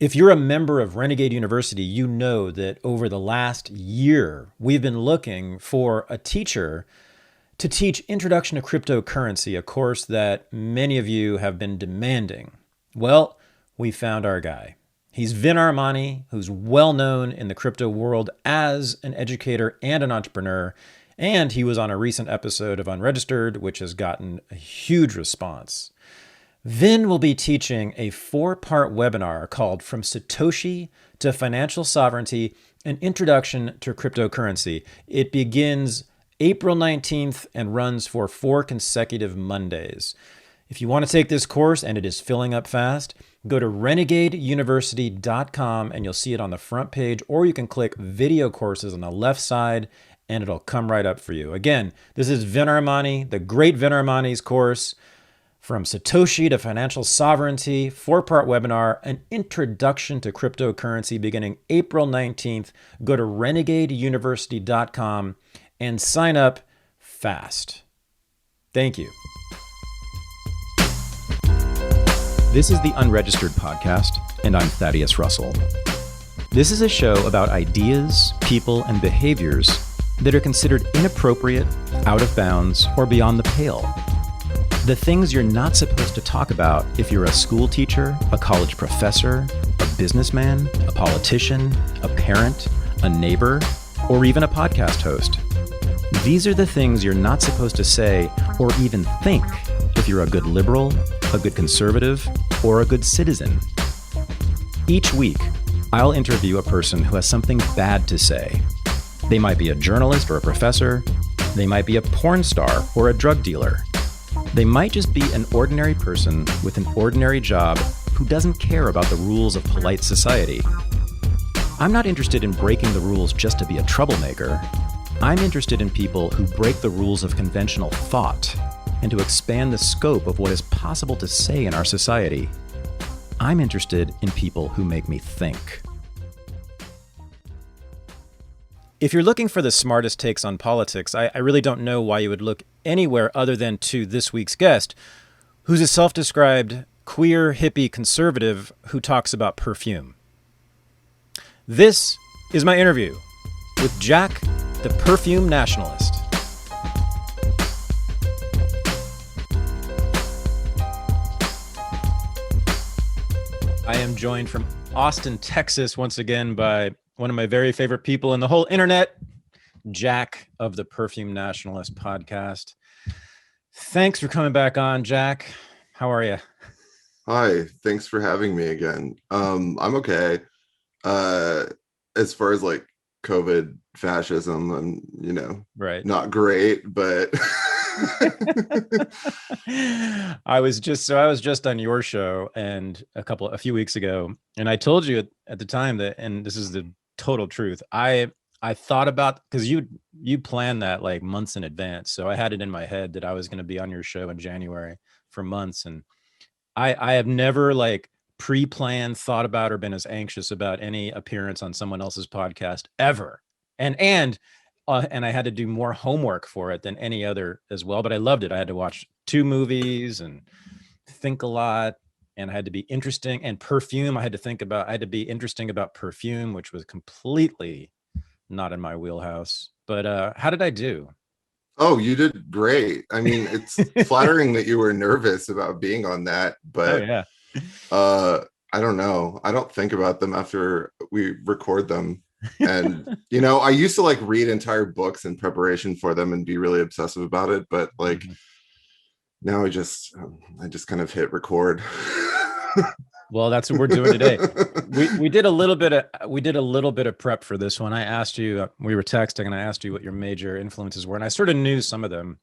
If you're a member of Renegade University, you know that over the last year, we've been looking for a teacher to teach Introduction to Cryptocurrency, a course that many of you have been demanding. Well, we found our guy. He's Vin Armani, who's well known in the crypto world as an educator and an entrepreneur, and he was on a recent episode of Unregistered, which has gotten a huge response. Vin will be teaching a 4-part webinar called From Satoshi to Financial Sovereignty, an Introduction to Cryptocurrency. It begins April 19th and runs for 4 consecutive Mondays. If you want to take this course, and it is filling up fast, go to renegadeuniversity.com and you'll see it on the front page, or you can click video courses on the left side and it'll come right up for you. Again, this is Vin Armani, the great Vin Armani's course, From Satoshi to Financial Sovereignty, 4-part webinar, an introduction to cryptocurrency beginning April 19th. Go to renegadeuniversity.com and sign up fast. Thank you. This is the Unregistered podcast, and I'm Thaddeus Russell. This is a show about ideas, people, and behaviors that are considered inappropriate, out of bounds, or beyond the pale. The things you're not supposed to talk about if you're a school teacher, a college professor, a businessman, a politician, a parent, a neighbor, or even a podcast host. These are the things you're not supposed to say or even think if you're a good liberal, a good conservative, or a good citizen. Each week, I'll interview a person who has something bad to say. They might be a journalist or a professor. They might be a porn star or a drug dealer. They might just be an ordinary person with an ordinary job who doesn't care about the rules of polite society. I'm not interested in breaking the rules just to be a troublemaker. I'm interested in people who break the rules of conventional thought and to expand the scope of what is possible to say in our society. I'm interested in people who make me think. If you're looking for the smartest takes on politics, I really don't know why you would look anywhere other than to this week's guest, who's a self-described queer hippie conservative who talks about perfume. This is my interview with Jack, the Perfume Nationalist. I am joined from Austin, Texas, once again by one of my very favorite people in the whole internet, Jack of the Perfume Nationalist podcast. Thanks for coming back on, Jack. How are you? Hi, thanks for having me again. I'm okay. As far as like COVID fascism, I'm, right, not great, but I was just on your show and a few weeks ago, and I told you at the time that, and this is the total truth, I thought about, because you planned that like months in advance, so I had it in my head that I was going to be on your show in January for months, and I have never like pre-planned, thought about, or been as anxious about any appearance on someone else's podcast ever, and I had to do more homework for it than any other as well, but I loved it. I had to watch 2 movies and think a lot, and I had to be interesting. And perfume, I had to be interesting about perfume, which was completely not in my wheelhouse. But how did I do? oh, you did great. I mean, it's flattering that you were nervous about being on that, but yeah. I don't know. I don't think about them after we record them. And I used to like read entire books in preparation for them and be really obsessive about it, but like now I just kind of hit record. Well, that's what we're doing today. We did a little bit of prep for this one. I asked you, we were texting, and I asked you what your major influences were, and I sort of knew some of them.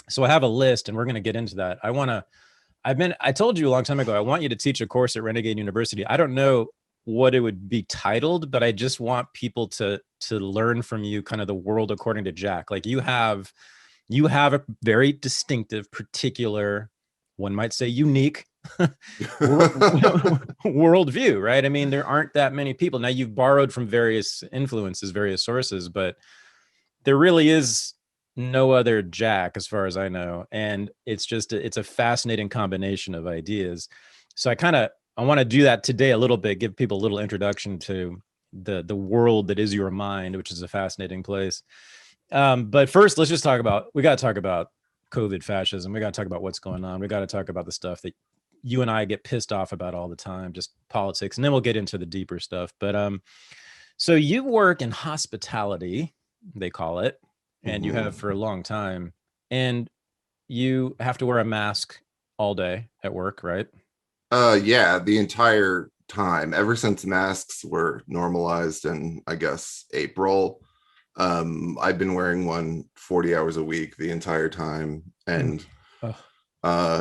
So I have a list, and we're going to get into that. I told you a long time ago, I want you to teach a course at Renegade University. I don't know what it would be titled, but I just want people to learn from you kind of the world according to Jack. Like you have a very distinctive, particular, one might say unique worldview, right? I mean, there aren't that many people. Now you've borrowed from various influences, various sources, but there really is no other Jack as far as I know. And it's a fascinating combination of ideas. So I want to do that today a little bit, give people a little introduction to the world that is your mind, which is a fascinating place. But first, let's just we got to talk about COVID fascism. We got to talk about what's going on. We got to talk about the stuff that you and I get pissed off about all the time, just politics. And then we'll get into the deeper stuff. But so you work in hospitality, they call it, and you have for a long time. And you have to wear a mask all day at work, right? Yeah, the entire time, ever since masks were normalized in, I guess, April. I've been wearing one 40 hours a week the entire time, and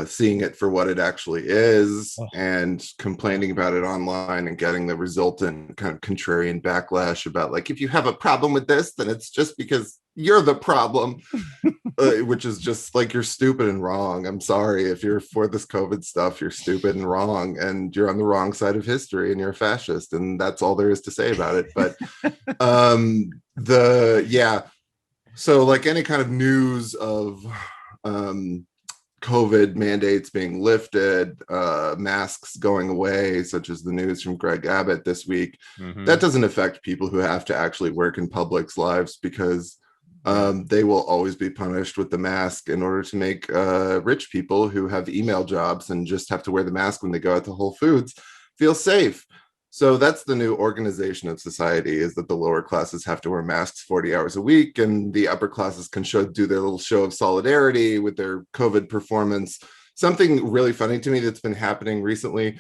seeing it for what it actually is, and complaining about it online and getting the resultant kind of contrarian backlash about, like, if you have a problem with this, then it's just because you're the problem, which is just like, you're stupid and wrong. I'm sorry, if you're for this COVID stuff, you're stupid and wrong, and you're on the wrong side of history, and you're a fascist, and that's all there is to say about it. But so like any kind of news of COVID mandates being lifted, masks going away, such as the news from Greg Abbott this week, that doesn't affect people who have to actually work in public's lives, because they will always be punished with the mask in order to make rich people who have email jobs and just have to wear the mask when they go out to Whole Foods feel safe. So that's the new organization of society, is that the lower classes have to wear masks 40 hours a week, and the upper classes can do their little show of solidarity with their COVID performance. Something really funny to me that's been happening recently,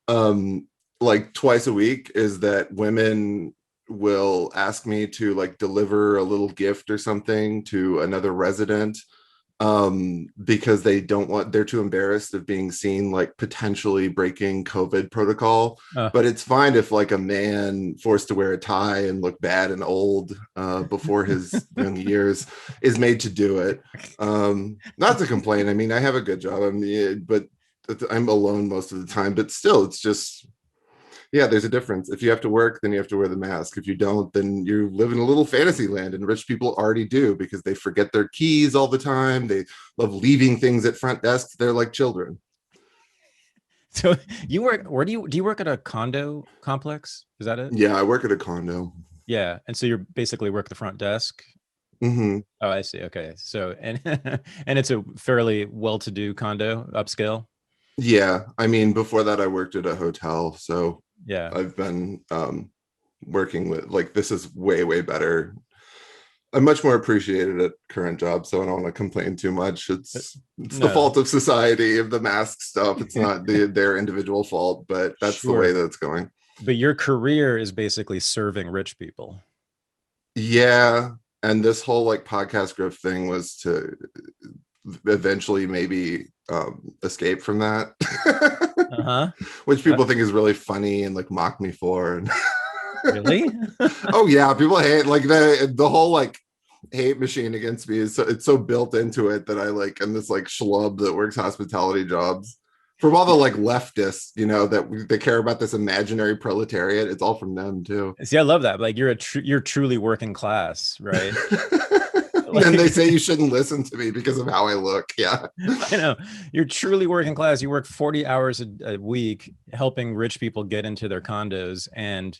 like twice a week, is that women will ask me to like deliver a little gift or something to another resident, because they're too embarrassed of being seen like potentially breaking COVID protocol. But it's fine if like a man forced to wear a tie and look bad and old before his young years is made to do it. Not to complain, I mean, I have a good job, but I'm alone most of the time, but still, it's just, yeah, there's a difference. If you have to work, then you have to wear the mask. If you don't, then you live in a little fantasy land, and rich people already do, because they forget their keys all the time. They love leaving things at front desks. They're like children. So where do you work at a condo complex? Is that it? Yeah, I work at a condo. Yeah. And so you're basically work the front desk. Oh, I see. Okay. So, and it's a fairly well-to-do condo, upscale. Yeah. I mean, before that, I worked at a hotel. So yeah, I've been working with, like, this is way, way better. I'm much more appreciated at current job, so I don't want to complain too much. It's the fault of society, of the mask stuff. It's not their individual fault, but that's the way that it's going. But your career is basically serving rich people. Yeah. And this whole like podcast growth thing was to eventually maybe escape from that. Which people think is really funny and like mock me for. Really? Oh yeah, people hate, like, the whole like hate machine against me is it's so built into it that I like, I'm this like schlub that works hospitality jobs. From all the like leftists, that they care about this imaginary proletariat, it's all from them too. See, I love that. Like, you're truly working class, right? And they say you shouldn't listen to me because of how I look. Yeah, I know, you're truly working class. You work 40 hours a week helping rich people get into their condos, and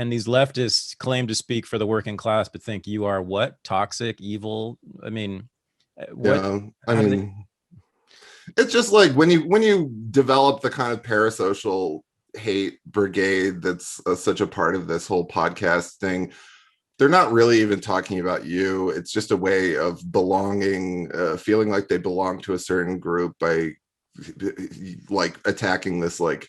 these leftists claim to speak for the working class, but think you are what? Toxic, evil. I mean, what? Yeah, I mean, it's just like when you develop the kind of parasocial hate brigade that's such a part of this whole podcast thing. They're not really even talking about you. It's just a way of belonging, feeling like they belong to a certain group by like attacking this like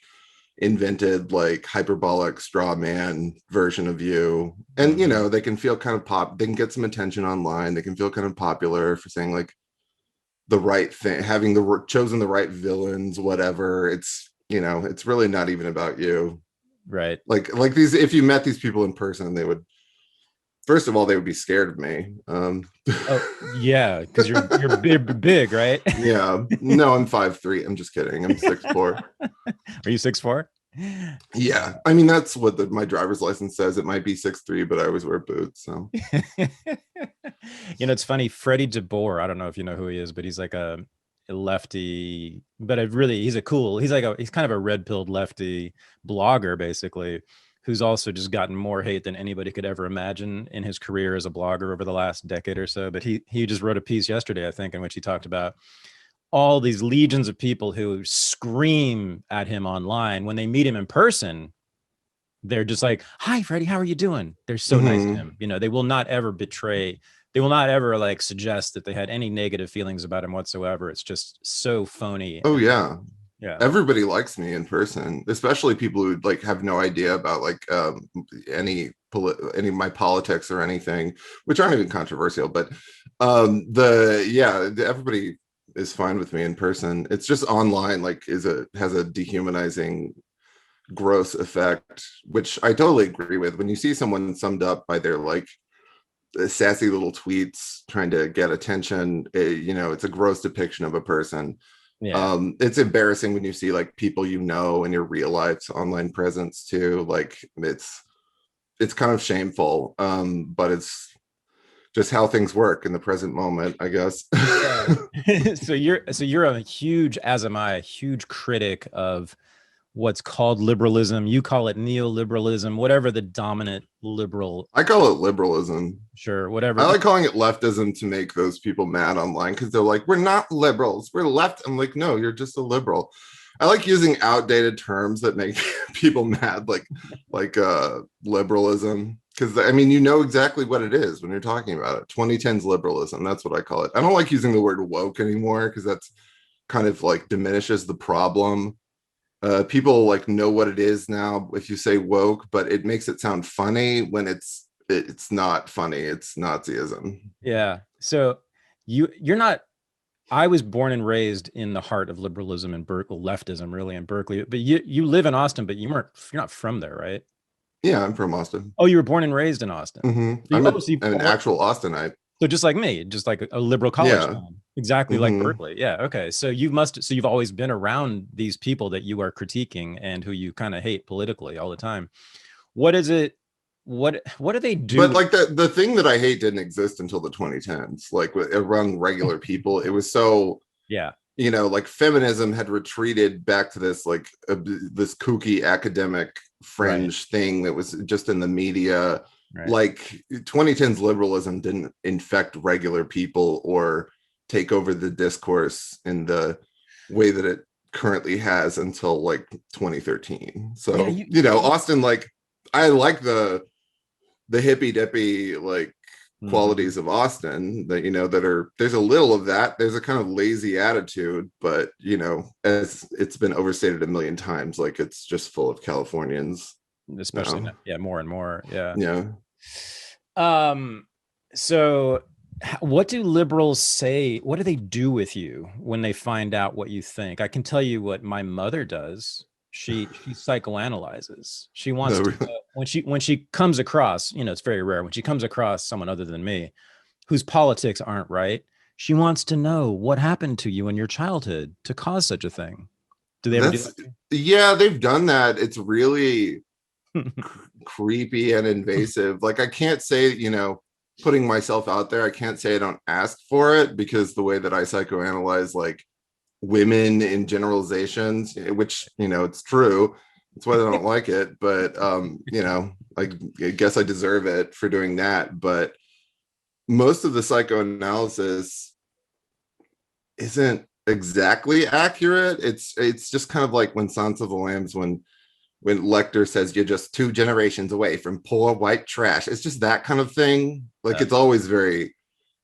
invented like hyperbolic straw man version of you. And they can feel kind of they can get some attention online. They can feel kind of popular for saying like the right thing, having chosen the right villains, whatever. It's it's really not even about you, right? Like these, if you met these people in person, they would, first of all, they would be scared of me. Oh, yeah, because you're big, right? Yeah. No, I'm 5'3". I'm just kidding. I'm 6'4". Are you 6'4"? Yeah. I mean, that's what my driver's license says. It might be 6'3", but I always wear boots. So, it's funny. Freddie DeBoer, I don't know if you know who he is, but he's like lefty, but he's kind of a red-pilled lefty blogger, basically, who's also just gotten more hate than anybody could ever imagine in his career as a blogger over the last decade or so. But he just wrote a piece yesterday, I think, in which he talked about all these legions of people who scream at him online. When they meet him in person, they're just like, "Hi, Freddie, how are you doing?" They're so nice to him. They will not ever betray. They will not ever like suggest that they had any negative feelings about him whatsoever. It's just so phony. Oh yeah. Yeah. Everybody likes me in person, especially people who like have no idea about like any of my politics or anything, which aren't even controversial. But everybody is fine with me in person. It's just online like has a dehumanizing, gross effect, which I totally agree with. When you see someone summed up by their like sassy little tweets trying to get attention, it's a gross depiction of a person. Yeah. It's embarrassing when you see like people in your real life's online presence too. Like it's kind of shameful, but it's just how things work in the present moment, I guess. Yeah. So you're a huge, as am I, a huge critic of what's called liberalism. You call it neoliberalism, whatever the dominant liberal. I call it liberalism. Sure, whatever. I like calling it leftism to make those people mad online because they're like, we're not liberals, we're left. I'm like, no, you're just a liberal. I like using outdated terms that make people mad, like liberalism, because I mean, you know exactly what it is when you're talking about it. 2010s liberalism, that's what I call it. I don't like using the word woke anymore because that's kind of like diminishes the problem. People like know what it is now if you say woke, but it makes it sound funny when it's not funny. It's Nazism. Yeah. So you're not. I was born and raised in the heart of liberalism and leftism, really, in Berkeley. But you live in Austin, but you're not from there, right? Yeah, I'm from Austin. Oh, you were born and raised in Austin. Mm-hmm. I'm an actual Austinite. So just like me, just like a liberal college town, exactly like Berkeley. Yeah. Okay. So you've always been around these people that you are critiquing and who you kind of hate politically all the time. What is it? What do they do? But like the thing that I hate didn't exist until the 2010s. Like around regular people, it was so, yeah. Like feminism had retreated back to this like this kooky academic fringe thing that was just in the media. Right. Like 2010s liberalism didn't infect regular people or take over the discourse in the way that it currently has until like 2013. So, Austin, like I like the hippy dippy like qualities of Austin that there's a little of that. There's a kind of lazy attitude, but as it's been overstated a million times, like it's just full of Californians, especially more and more. Yeah. So what do liberals say? What do they do with you when they find out what you think? I can tell you what my mother does. She psychoanalyzes. She wants to, when she comes across, it's very rare when she comes across someone other than me whose politics aren't right. She wants to know what happened to you in your childhood to cause such a thing. Do they ever do that? Yeah, they've done that. It's really creepy and invasive. Like I can't say, putting myself out there, I can't say I don't ask for it because the way that I psychoanalyze like women in generalizations, which it's true, it's why I don't like it, but I guess I deserve it for doing that. But most of the psychoanalysis isn't exactly accurate. It's just kind of like when Silence of the Lambs, when Lecter says you're just 2 generations away from poor white trash. It's just that kind of thing. Like it's always very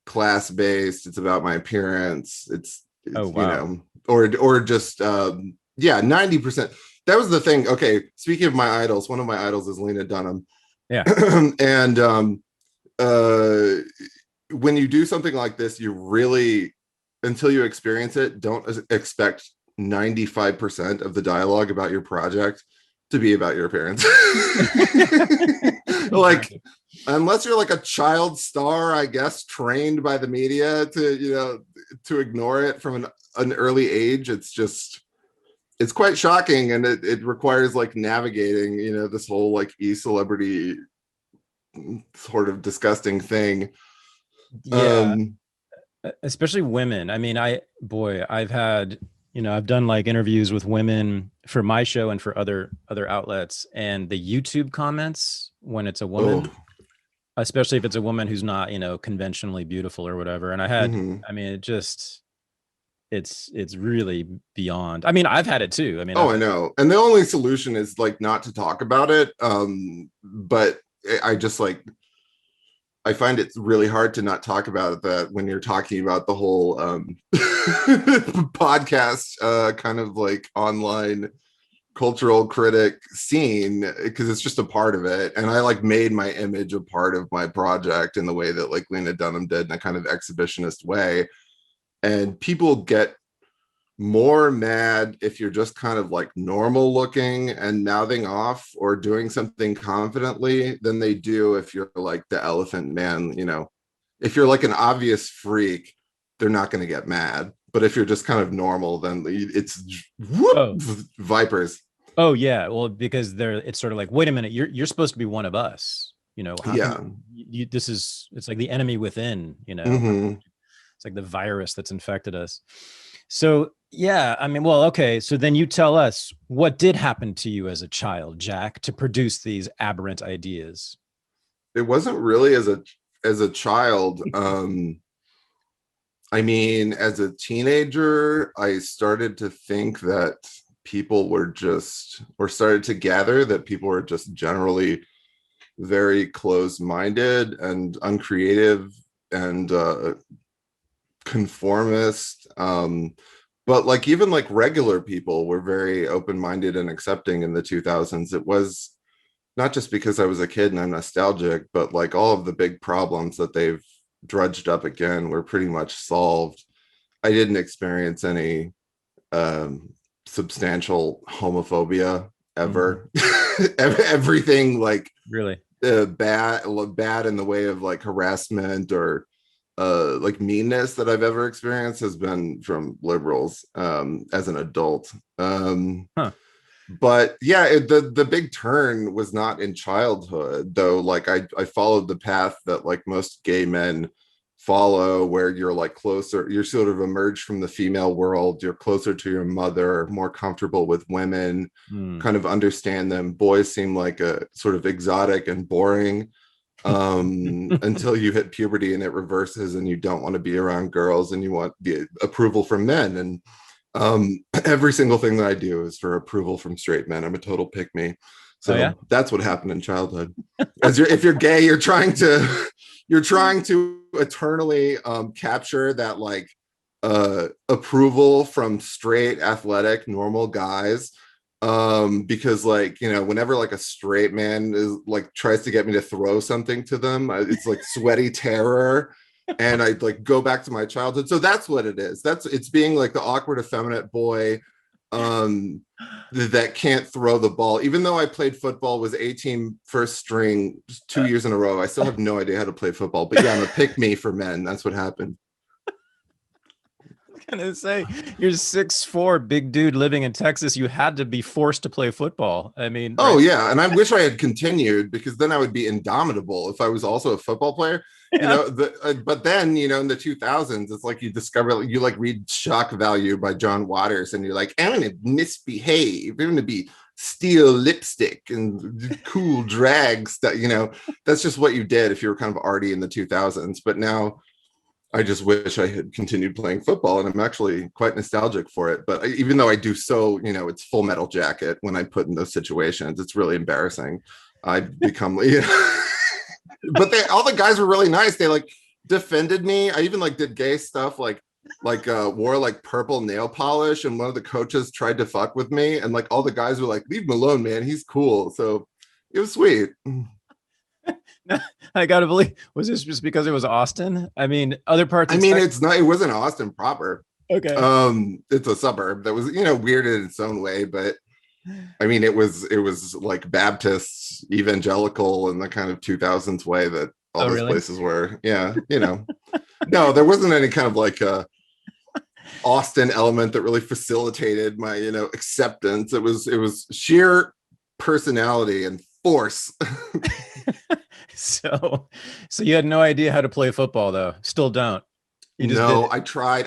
class based. It's about my appearance. It's or just 90%. That was the thing. Okay, speaking of my idols, one of my idols is Lena Dunham. Yeah. And when you do something like this, you really, until you experience it, don't expect 95% of the dialogue about your project to be about your appearance. Like unless you're like a child star, I guess, trained by the media to ignore it from an early age, it's quite shocking, and it requires like navigating this whole like e-celebrity sort of disgusting thing. especially women. I mean, I've had, I've done like interviews with women for my show and for other outlets, and the YouTube comments when it's a Oh, woman, especially if it's a woman who's not, conventionally beautiful or whatever. And hmm. I mean, it's really beyond. I mean, I've had it too. I mean, Oh, I've I had, know. And the only solution is like not to talk about it. But I just like I find it really hard to not talk about that when you're talking about the whole podcast kind of like online cultural critic scene, because it's just a part of it. And I like made my image a part of my project in the way that like Lena Dunham did, in a kind of exhibitionist way. And people get more mad if you're just kind of like normal looking and mouthing off or doing something confidently than they do if you're like the elephant man. If you're like an obvious freak, they're not going to get mad. But if you're just kind of normal, then it's whoop, oh, vipers. oh yeah. Well, because it's sort of like, wait a minute, you're supposed to be one of us. How can Yeah. it's like the enemy within, Hmm. it's like the virus that's infected us. So, yeah, I mean, well, okay. So then you tell us what did happen to you as a child, Jack, to produce these aberrant ideas. It wasn't really as a child. I mean, as a teenager, I started to think that people were just, or started to gather that people were just generally very closed-minded and uncreative and conformist. But like even like regular people were very open-minded and accepting in the 2000s. It was not just because I was a kid and I'm nostalgic, but like all of the big problems that they've drudged up again were pretty much solved. I didn't experience any substantial homophobia Mhm. ever. Everything like Really? bad in the way of like harassment or like meanness that I've ever experienced has been from liberals as an adult. Huh. But yeah, the big turn was not in childhood, though. Like I followed the path that like most gay men follow, where you're like closer, you're sort of emerged from the female world, you're closer to your mother, more comfortable with women, Hmm. kind of understand them. Boys seem like a sort of exotic and boring until you hit puberty and it reverses and you don't want to be around girls and you want the approval from men. And every single thing that I do is for approval from straight men. I'm a total pick me. Oh yeah. So that's what happened in childhood. If you're gay, you're trying to eternally capture that like approval from straight, athletic, normal guys. Because like whenever like a straight man is like tries to get me to throw something to them, it's like sweaty terror, and I like go back to my childhood. So that's what it is. It's being like the awkward effeminate boy that can't throw the ball. Even though I played football, was 18 first string 2 years in a row, I still have no idea how to play football. But yeah, I'm a pick me for men. That's what happened. Gonna say you're 6'4", big dude living in Texas. You had to be forced to play football. I mean, Oh right? yeah, and I wish I had continued, because then I would be indomitable if I was also a football player. Yeah. But then in the 2000s, it's like you discover, you like read Shock Value by John Waters, and you're like, I'm gonna misbehave. I'm gonna be steal lipstick and cool drag stuff. That's just what you did if you were kind of arty in the 2000s. But now I just wish I had continued playing football, and I'm actually quite nostalgic for it. But even though I do so, it's Full Metal Jacket when I put in those situations. It's really embarrassing. I become, but all the guys were really nice. They like defended me. I even like did gay stuff, like wore like purple nail polish, and one of the coaches tried to fuck with me, and like all the guys were like, "Leave him alone, man. He's cool." So it was sweet. I gotta believe. Was this just because it was Austin? I mean, other parts I of mean, Texas. it's not. It wasn't Austin proper. Okay. It's a suburb that was weird in its own way, but I mean it was like Baptist evangelical in the kind of 2000s way that all Oh, those really? places were. Yeah. No, there wasn't any kind of like Austin element that really facilitated my acceptance. It was sheer personality and force. So, so you had no idea how to play football, though. Still don't. You just did No, it.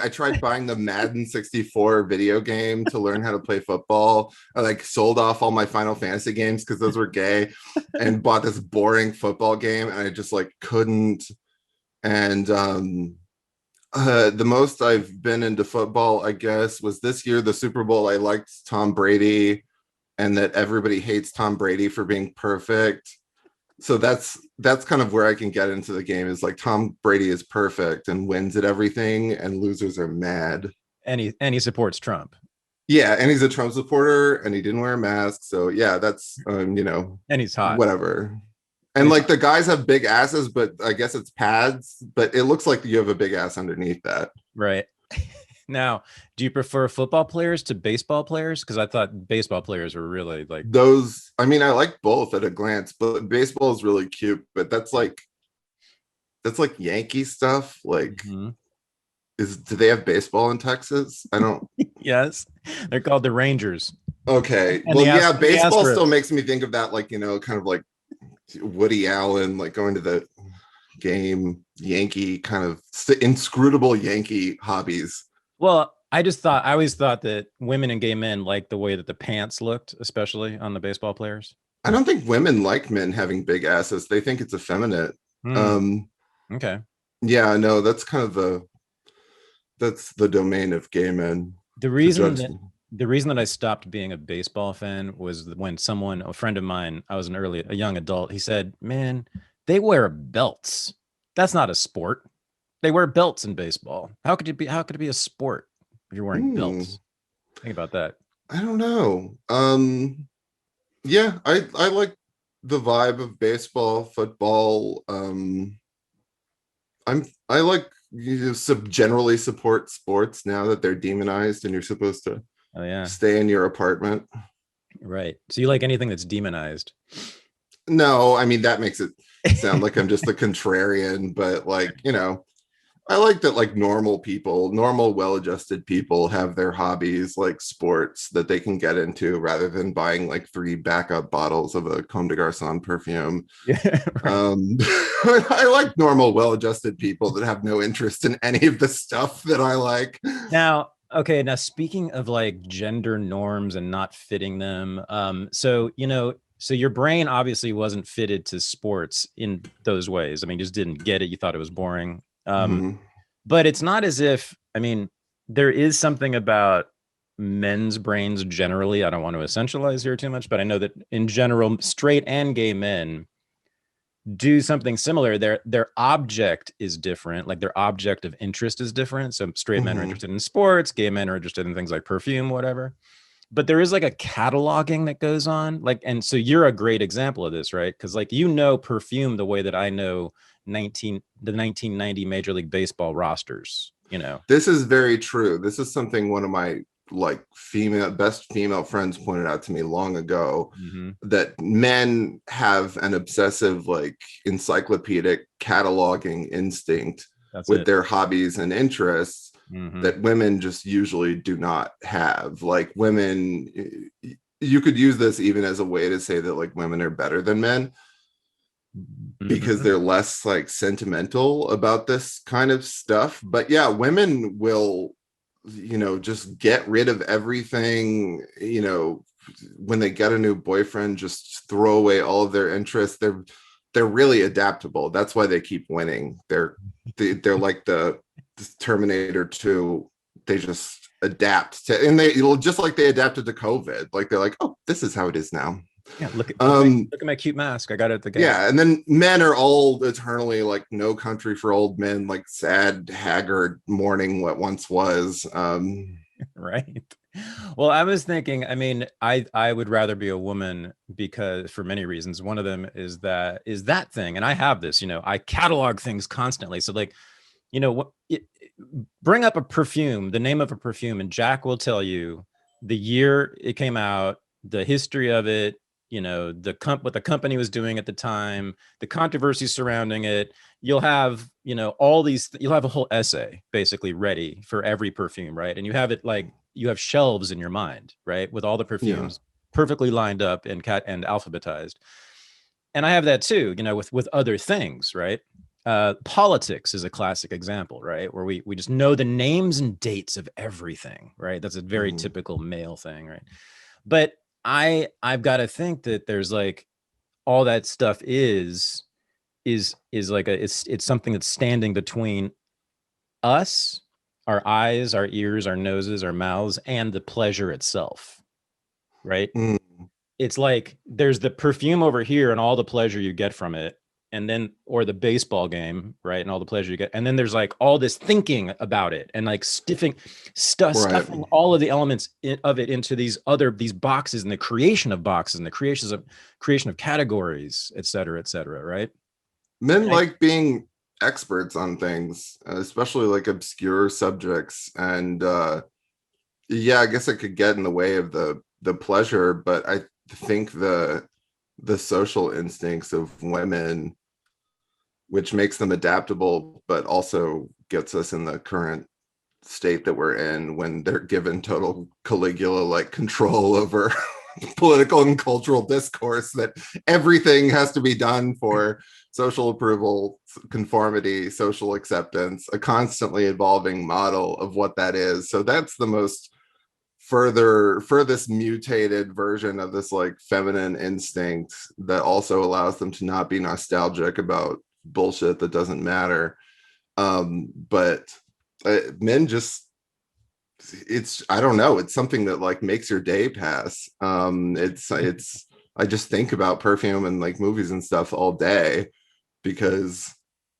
I tried buying the Madden 64 video game to learn how to play football. I like sold off all my Final Fantasy games because those were gay, and bought this boring football game, and I just like couldn't. And the most I've been into football, I guess, was this year, the Super Bowl. I liked Tom Brady, and that everybody hates Tom Brady for being perfect. So that's kind of where I can get into the game, is like Tom Brady is perfect and wins at everything, and losers are mad. And he supports Trump. Yeah, and he's a Trump supporter, and he didn't wear a mask. So yeah, that's And he's hot. whatever. And like the guys have big asses, but I guess it's pads, but it looks like you have a big ass underneath that. Right. Now, do you prefer football players to baseball players? Because I thought baseball players were really like Those, I mean, I like both at a glance, but baseball is really cute, but that's like Yankee stuff. Like, Mhm. do they have baseball in Texas? I don't. Yes, they're called the Rangers. Okay. And Well, the yeah, the baseball still Astros. makes me think of that, like, kind of like Woody Allen, like going to the game, Yankee kind of inscrutable Yankee hobbies. Well, I always thought that women and gay men liked the way that the pants looked, especially on the baseball players. I don't think women like men having big asses. They think it's effeminate. Hmm. Um, Okay. yeah, no, that's kind of that's the domain of gay men The to reason judge. that the reason that I stopped being a baseball fan was when a friend of mine, I was a young adult, he said, "Man, they wear belts. That's not a sport. They wear belts in baseball. How could it be a sport if you're wearing Hmm, belts?" Think about that. I don't know. Yeah, I like the vibe of baseball, football. I like, generally support sports now that they're demonized and you're supposed to Oh yeah. stay in your apartment. Right. So you like anything that's demonized. No, I mean that makes it sound like I'm just the contrarian, but like, I like that like normal people, normal well-adjusted people have their hobbies like sports that they can get into rather than buying like 3 backup bottles of a Comme des Garçons perfume. Yeah, right. I like normal well-adjusted people that have no interest in any of the stuff that I like. Now, okay, now speaking of like gender norms and not fitting them, so your brain obviously wasn't fitted to sports in those ways. I mean, just didn't get it. You thought it was boring. Mhm. But it's not as if, I mean, there is something about men's brains generally. I don't want to essentialize here too much, but I know that in general, straight and gay men do something similar. Their object is different, like their object of interest is different. So straight men are Mhm. interested in sports, gay men are interested in things like perfume, whatever. But there is like a cataloging that goes on, like, and so you're a great example of this, right? Because like perfume the way that I know 1990 Major League Baseball rosters. This is very true. This is something one of my like best female friends pointed out to me long ago, Mm-hmm. that men have an obsessive like encyclopedic cataloging instinct That's with it. their hobbies and interests Mm-hmm. that women just usually do not have. Like women, you could use this even as a way to say that like women are better than men because Mm-hmm. they're less like sentimental about this kind of stuff. But yeah, women will, just get rid of everything, when they get a new boyfriend, just throw away all of their interests. They're really adaptable. That's why they keep winning. They're like the Terminator 2. They just adapt to, and they just like they adapted to COVID. Like they're like, oh, this is how it is now. Yeah, Um, look at my cute mask. I got it at the gas. yeah, and then men are old eternally, like No Country for Old Men, like sad, haggard, mourning what once was. Right. Well, I was thinking, I mean, I would rather be a woman because for many reasons. One of them is that thing, and I have this, I catalog things constantly. So like, what bring up a perfume, the name of a perfume, and Jack will tell you the year it came out, the history of it, what the company was doing at the time, the controversy surrounding it. You'll have, you'll have a whole essay basically ready for every perfume, right? And you have it like you have shelves in your mind, right? With all the yeah. perfumes perfectly lined up and alphabetized. And I have that too, with other things, right? Politics is a classic example, right? Where we just know the names and dates of everything, right? That's a very typical male thing, right? But I've got to think that there's like all that stuff is like it's something that's standing between us, our eyes, our ears, our noses, our mouths, and the pleasure itself, right? Mm. It's like there's the perfume over here and all the pleasure you get from it, and then or the baseball game, right, and all the pleasure you get, and then there's like all this thinking about it and like stuffing all of the elements of it into these boxes, and the creation of boxes and the creation of categories, et cetera, right? Men like being experts on things, especially like obscure subjects, and yeah, I guess it could get in the way of the pleasure, but I think the social instincts of women, which makes them adaptable, but also gets us in the current state that we're in when they're given total Caligula-like control over political and cultural discourse, that everything has to be done for social approval, conformity, social acceptance, a constantly evolving model of what that is. So that's the most furthest mutated version of this like feminine instinct that also allows them to not be nostalgic about bullshit that doesn't matter. But men just, it's, I don't know, it's something that like makes your day pass. It's I just think about perfume and like movies and stuff all day, because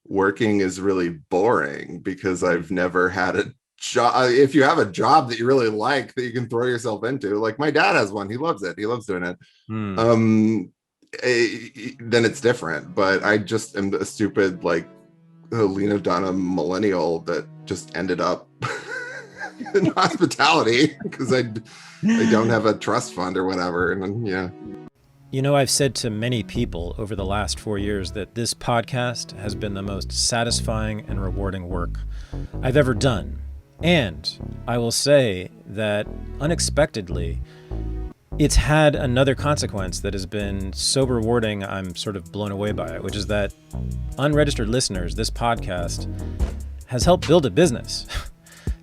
working is really boring, because I've never had a job. If you have a job that you really like that you can throw yourself into, like my dad has one, he loves it, he loves doing it, then it's different. But I just am a stupid like Lena Dunham millennial that just ended up in hospitality because I don't have a trust fund or whatever. And then, yeah. You know, I've said to many people over the last 4 years that this podcast has been the most satisfying and rewarding work I've ever done. And I will say that unexpectedly, it's had another consequence that has been so rewarding, I'm sort of blown away by it, which is that Unregistered listeners, this podcast, has helped build a business.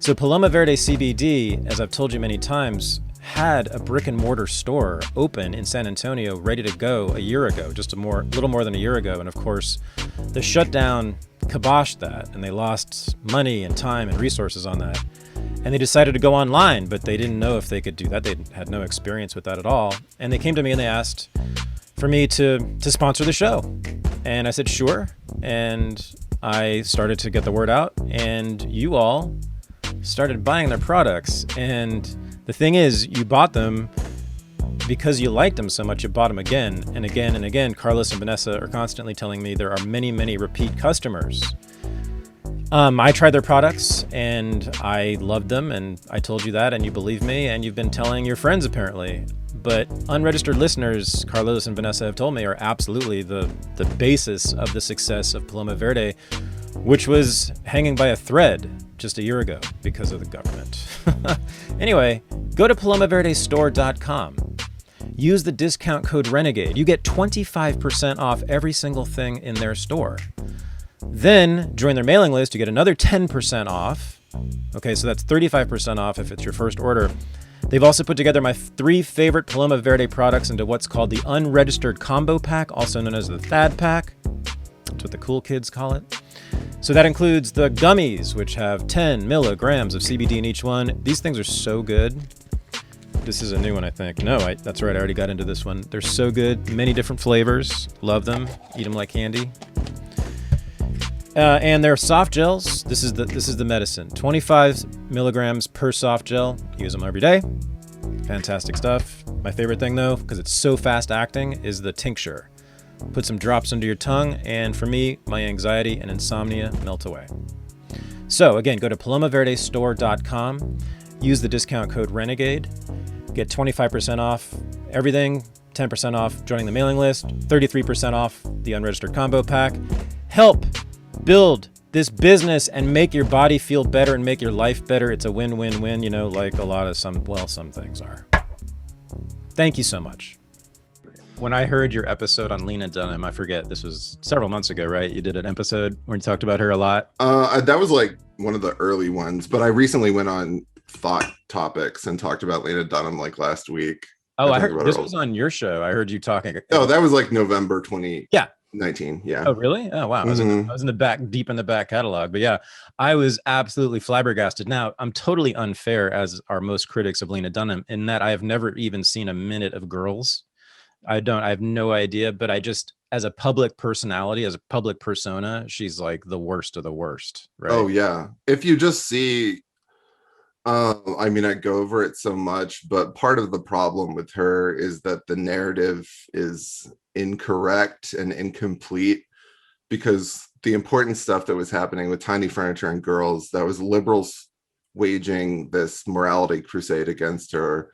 So Paloma Verde CBD, as I've told you many times, had a brick and mortar store open in San Antonio, ready to go a year ago, just little more than a year ago. And of course, the shutdown kiboshed that, and they lost money and time and resources on that. And they decided to go online, but they didn't know if they could do that. They had no experience with that at all. And they came to me and they asked for me to sponsor the show. And I said, sure. And I started to get the word out, and you all started buying their products. And the thing is, you bought them because you liked them so much, you bought them again and again and again. Carlos and Vanessa are constantly telling me there are many, many repeat customers. I tried their products and I loved them, and I told you that, and you believe me, and you've been telling your friends apparently. But Unregistered listeners, Carlos and Vanessa have told me, are absolutely the basis of the success of Paloma Verde, which was hanging by a thread just a year ago because of the government. Anyway, go to palomaverdestore.com. Use the discount code RENEGADE. You get 25% off every single thing in their store. Then join their mailing list. You get another 10% off. Okay, so that's 35% off if it's your first order. They've also put together my 3 favorite Paloma Verde products into what's called the Unregistered Combo Pack, also known as the THAD Pack. That's what the cool kids call it. So that includes the gummies, which have 10 milligrams of CBD in each one. These things are so good. This is a new one, I think. No, that's right. I already got into this one. They're so good. Many different flavors. Love them. Eat them like candy. And they're soft gels. This is the medicine. 25 milligrams per soft gel. Use them every day. Fantastic stuff. My favorite thing, though, because it's so fast acting, is the tincture. Put some drops under your tongue, and for me, my anxiety and insomnia melt away. So again, go to palomaverdestore.com. Use the discount code RENEGADE. Get 25% off everything, 10% off joining the mailing list, 33% off the Unregistered Combo Pack. Help build this business and make your body feel better and make your life better. It's a win-win-win, like a lot of some things are. Thank you so much. When I heard your episode on Lena Dunham, I forget, this was several months ago, right? You did an episode where you talked about her a lot. That was like one of the early ones, but I recently went on Thought Topics and talked about Lena Dunham like last week. Oh, I heard this was on your show. I heard you talking. Oh, that was like November 2019. Yeah. Oh, really? Oh, wow. Mm-hmm. I was in the back, deep in the back catalog. But yeah, I was absolutely flabbergasted. Now, I'm totally unfair, as are most critics of Lena Dunham, in that I have never even seen a minute of Girls. I have no idea, but I just, as a public personality, as a public persona, she's like the worst of the worst, right? Oh, yeah. If you just see, I mean, I go over it so much, but part of the problem with her is that the narrative is incorrect and incomplete, because the important stuff that was happening with Tiny Furniture and Girls, that was liberals waging this morality crusade against her,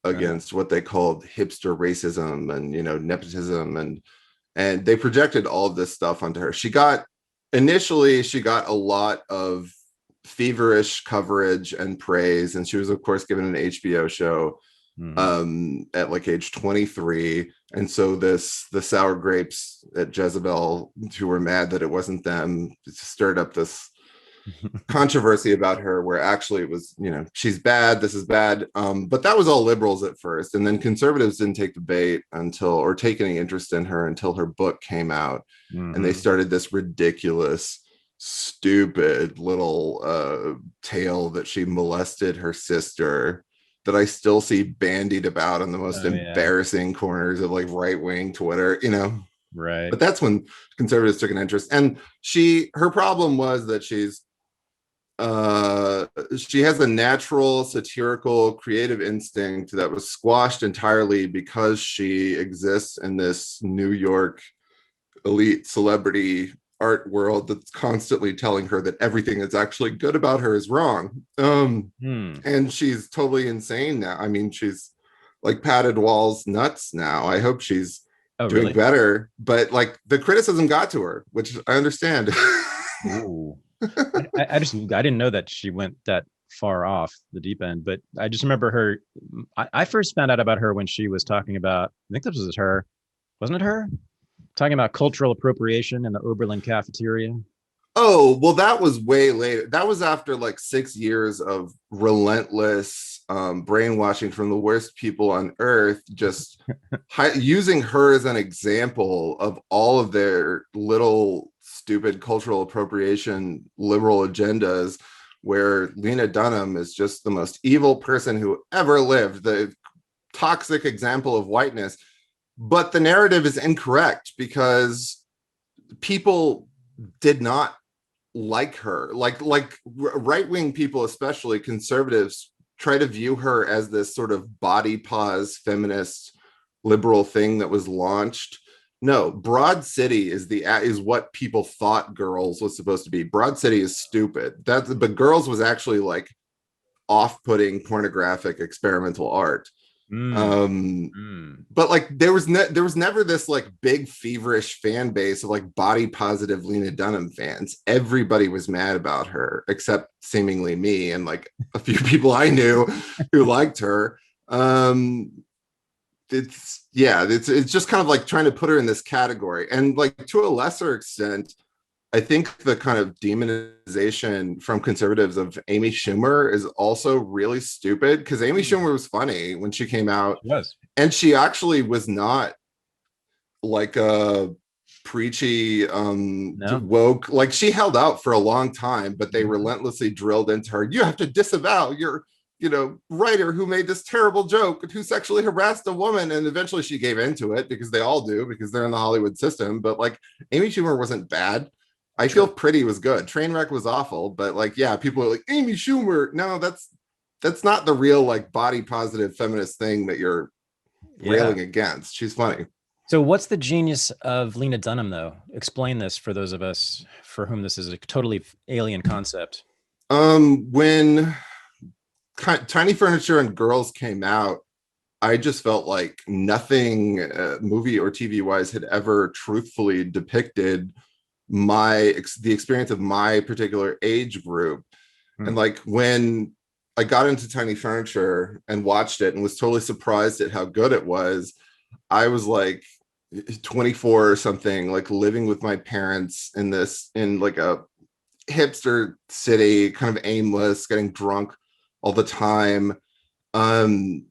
against what they called hipster racism and, you know, nepotism, and they projected all of this stuff onto her. She got a lot of feverish coverage and praise, and she was of course given an HBO show at like age 23, and so the sour grapes at Jezebel, who were mad that it wasn't them, stirred up this controversy about her, where actually it was, you know, she's bad, this is bad, but that was all liberals at first, and then conservatives didn't take the bait or take any interest in her until her book came out. And they started this ridiculous, stupid little tale that she molested her sister, that I still see bandied about in the most embarrassing corners of like right-wing Twitter, you know. Right. But that's when conservatives took an interest. And her problem was that she has a natural satirical creative instinct that was squashed entirely because she exists in this New York elite celebrity art world that's constantly telling her that everything that's actually good about her is wrong. And she's totally insane now. I mean, she's like patted walls nuts now. I hope she's doing better, but like the criticism got to her, which I understand. Ooh. I didn't know that she went that far off the deep end, but I just remember her. I first found out about her when she was talking about, I think this was her, wasn't it her? Talking about cultural appropriation in the Oberlin cafeteria. Oh, well, that was way later. That was after like 6 years of relentless brainwashing from the worst people on earth, just using her as an example of all of their little stupid cultural appropriation liberal agendas, where Lena Dunham is just the most evil person who ever lived, the toxic example of whiteness. But the narrative is incorrect because people did not like her. Like right-wing people, especially conservatives, try to view her as this sort of body pause feminist liberal thing that was launched. No, Broad City is what people thought Girls was supposed to be. Broad City is stupid. But Girls was actually like off-putting pornographic experimental art. But like there was never this like big feverish fan base of like body positive Lena Dunham fans. Everybody was mad about her except seemingly me and like a few people I knew who liked her. It's just kind of like trying to put her in this category, and like to a lesser extent, I think the kind of demonization from conservatives of Amy Schumer is also really stupid, because Amy Schumer was funny when she came out. Yes. And she actually was not like a preachy, woke. Like she held out for a long time, but they relentlessly drilled into her, you have to disavow your, writer who made this terrible joke, who sexually harassed a woman. And eventually she gave into it, because they all do, because they're in the Hollywood system. But like Amy Schumer wasn't bad. I Feel Pretty was good. Trainwreck was awful, but like, yeah, people are like, Amy Schumer. No, that's not the real like body positive feminist thing that you're railing against. She's funny. So what's the genius of Lena Dunham, though? Explain this for those of us for whom this is a totally alien concept. When Tiny Furniture and Girls came out, I just felt like nothing movie or TV wise had ever truthfully depicted the experience of my particular age group. And like when I got into Tiny Furniture and watched it and was totally surprised at how good it was, I was like 24 or something, like living with my parents in like a hipster city, kind of aimless, getting drunk all the time. um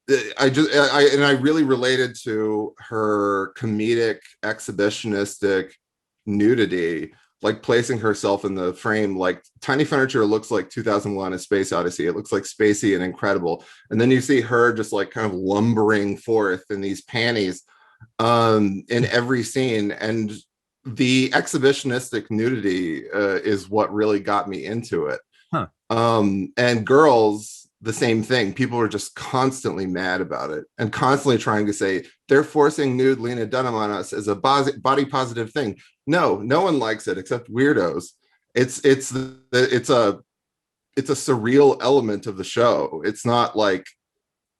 I really related to her comedic exhibitionistic nudity, like placing herself in the frame. Like Tiny Furniture looks like 2001: A Space Odyssey. It looks like spacey and incredible, and then you see her just like kind of lumbering forth in these panties in every scene. And the exhibitionistic nudity is what really got me into it. Huh. And Girls, the same thing. People are just constantly mad about it and constantly trying to say they're forcing nude Lena Dunham on us as a body positive thing. No, no one likes it except weirdos. It's a surreal element of the show. It's not like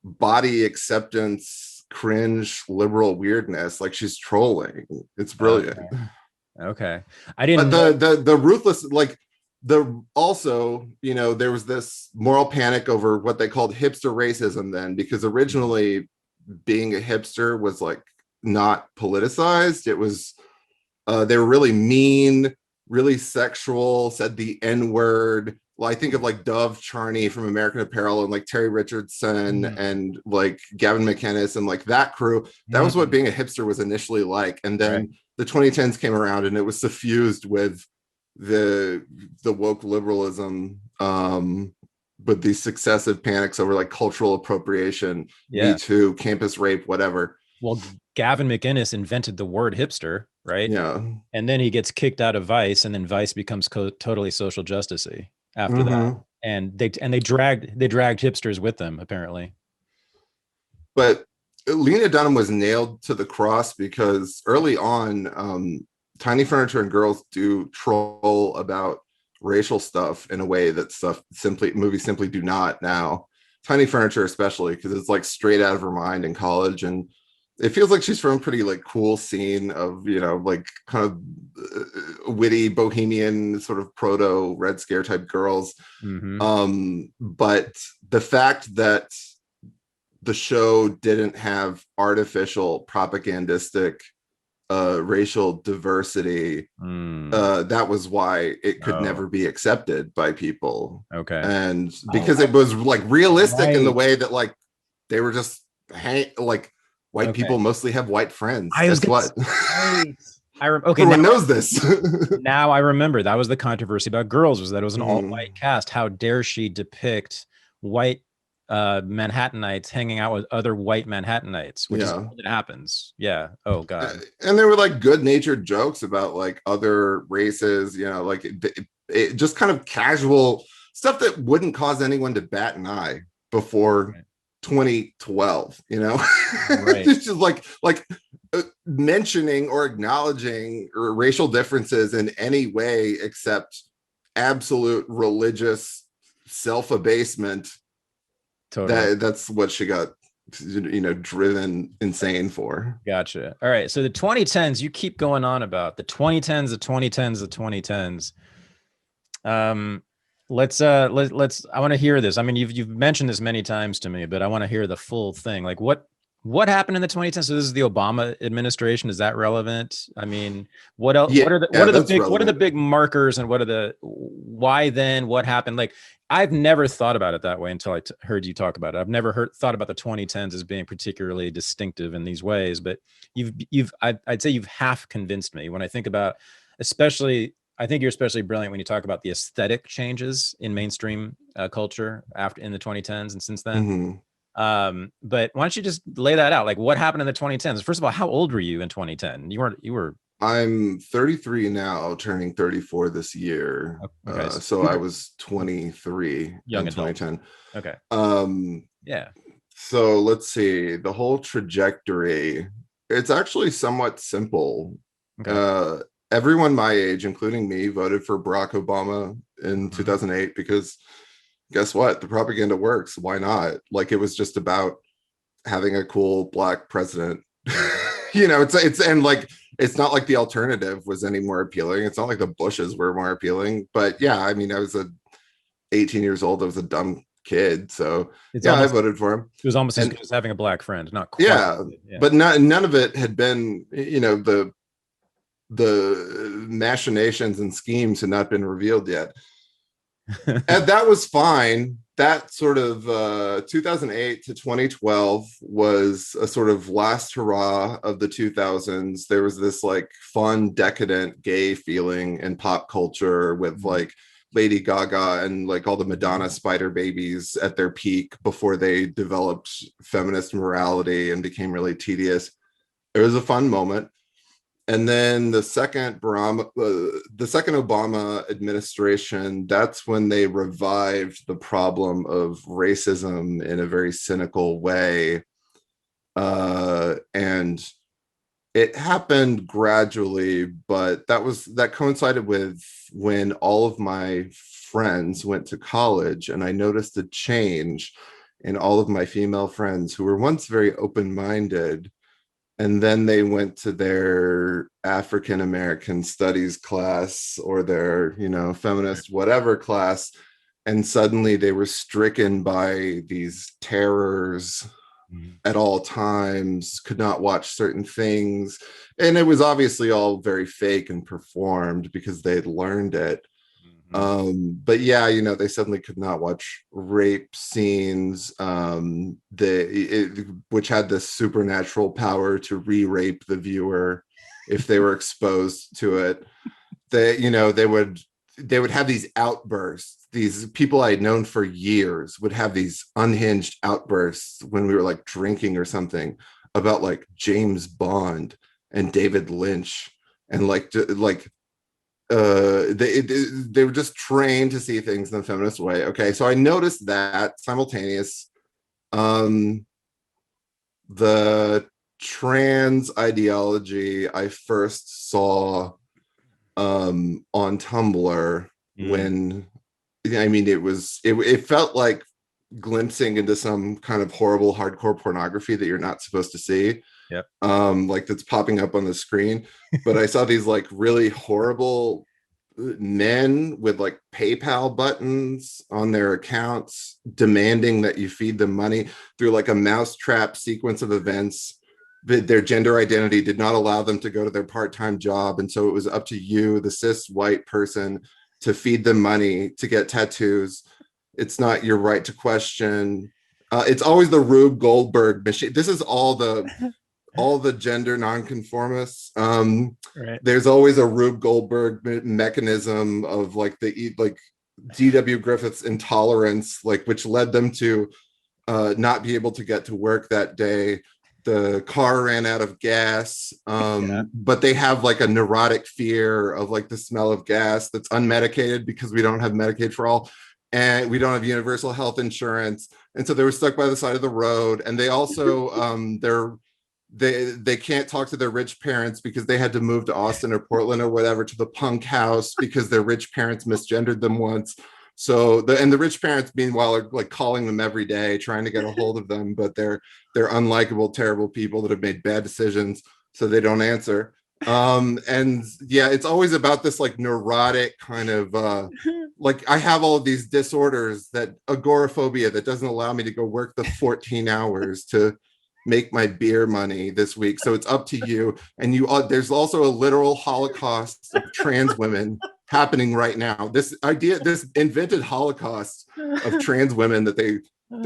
body acceptance, cringe, liberal weirdness. Like, she's trolling. It's brilliant. Okay. I didn't But the ruthless, like, the also, you know, there was this moral panic over what they called hipster racism then, because originally being a hipster was like not politicized. It was they were really mean, really sexual, said the N-word. Well, I think of like Dove Charney from American Apparel and like Terry Richardson and like Gavin McInnes and like that crew. That was what being a hipster was initially like. And then the 2010s came around and it was suffused with the woke liberalism, with these successive panics over like cultural appropriation, Me Too, campus rape, whatever. Well, Gavin McInnes invented the word hipster, right? Yeah. And then he gets kicked out of Vice, and then Vice becomes totally social justice-y after that. And they dragged hipsters with them, apparently. But Lena Dunham was nailed to the cross because early on, Tiny Furniture and Girls do troll about racial stuff in a way that movies simply do not now. Tiny Furniture especially, because it's like straight out of her mind in college, and it feels like she's from a pretty like cool scene of, you know, like kind of witty bohemian sort of proto Red Scare type girls. But the fact that the show didn't have artificial propagandistic racial diversity, that was why it could never be accepted by people. Okay. And because it was like realistic in the way that like they were just like white people mostly have white friends. Guess what? Everyone knows this. Now I remember that was the controversy about Girls, was that it was an all-white cast. How dare she depict white Manhattanites hanging out with other white Manhattanites, which is all that happens. Yeah. Oh God. And there were like good-natured jokes about like other races, you know, like it just kind of casual stuff that wouldn't cause anyone to bat an eye before 2012, you know. It's just like mentioning or acknowledging racial differences in any way except absolute religious self-abasement. Totally. That's what she got, you know, driven insane for. Gotcha. All right. So the 2010s, you keep going on about the 2010s, the 2010s, the 2010s. Let's I want to hear this. I mean, you've mentioned this many times to me, but I want to hear the full thing. Like what happened in the 2010s? So this is the Obama administration. Is that relevant? I mean, what else? Yeah, what are the big markers, and why then? What happened? Like, I've never thought about it that way until I heard you talk about it. I've never thought about the 2010s as being particularly distinctive in these ways, but I'd say you've half convinced me when I think about, especially, I think you're especially brilliant when you talk about the aesthetic changes in mainstream culture in the 2010s and since then. But why don't you just lay that out? Like, what happened in the 2010s? First of all, how old were you in 2010? You were. I'm 33 now, turning 34 this year. Okay, so I was 23 in 2010. Okay. Yeah. So let's see, the whole trajectory. It's actually somewhat simple. Okay. Everyone my age, including me, voted for Barack Obama in 2008 because guess what? The propaganda works. Why not? Like, it was just about having a cool black president. You know, it's not like the alternative was any more appealing. It's not like the Bushes were more appealing. But yeah, I mean, I was 18 years old. I was a dumb kid. So It's yeah, I almost, voted for him. it was almost as And good as having a black friend, not quite. yeah, Yeah. but none of it had been, the machinations and schemes had not been revealed yet. And that was fine. That sort of 2008 to 2012 was a sort of last hurrah of the 2000s. There was this like fun, decadent, gay feeling in pop culture with like Lady Gaga and like all the Madonna spider babies at their peak before they developed feminist morality and became really tedious. It was a fun moment. And then the second Obama administration, that's when they revived the problem of racism in a very cynical way. And it happened gradually, but that coincided with when all of my friends went to college, and I noticed a change in all of my female friends who were once very open-minded, and then they went to their African American studies class or their, feminist whatever class, and suddenly they were stricken by these terrors at all times, could not watch certain things. And it was obviously all very fake and performed because they had learned it. But yeah, they suddenly could not watch rape scenes, which had this supernatural power to re-rape the viewer if they were exposed to it. They would have these outbursts. These people I had known for years would have these unhinged outbursts when we were like drinking or something about like James Bond and David Lynch and they were just trained to see things in the feminist way. Okay, so I noticed that simultaneous. The trans ideology I first saw on Tumblr when it felt like glimpsing into some kind of horrible hardcore pornography that you're not supposed to see. Yep. Like that's popping up on the screen. But I saw these like really horrible men with like PayPal buttons on their accounts demanding that you feed them money through like a mousetrap sequence of events. Their gender identity did not allow them to go to their part-time job. And so it was up to you, the cis white person, to feed them money to get tattoos. It's not your right to question. It's always the Rube Goldberg machine. This is all the gender nonconformists. Right. There's always a Rube Goldberg mechanism of like D.W. Griffith's intolerance, like which led them to not be able to get to work that day. The car ran out of gas, but they have like a neurotic fear of like the smell of gas that's unmedicated because we don't have Medicaid for all, and we don't have universal health insurance, and so they were stuck by the side of the road. And they also they can't talk to their rich parents because they had to move to Austin or Portland or whatever to the punk house because their rich parents misgendered them once. So the rich parents meanwhile are like calling them every day trying to get a hold of them, but they're unlikable, terrible people that have made bad decisions, so they don't answer. And yeah, it's always about this like neurotic kind of like I have all of these disorders, that agoraphobia that doesn't allow me to go work the 14 hours to make my beer money this week. So it's up to you. And there's also a literal holocaust of trans women happening right now. This invented holocaust of trans women that they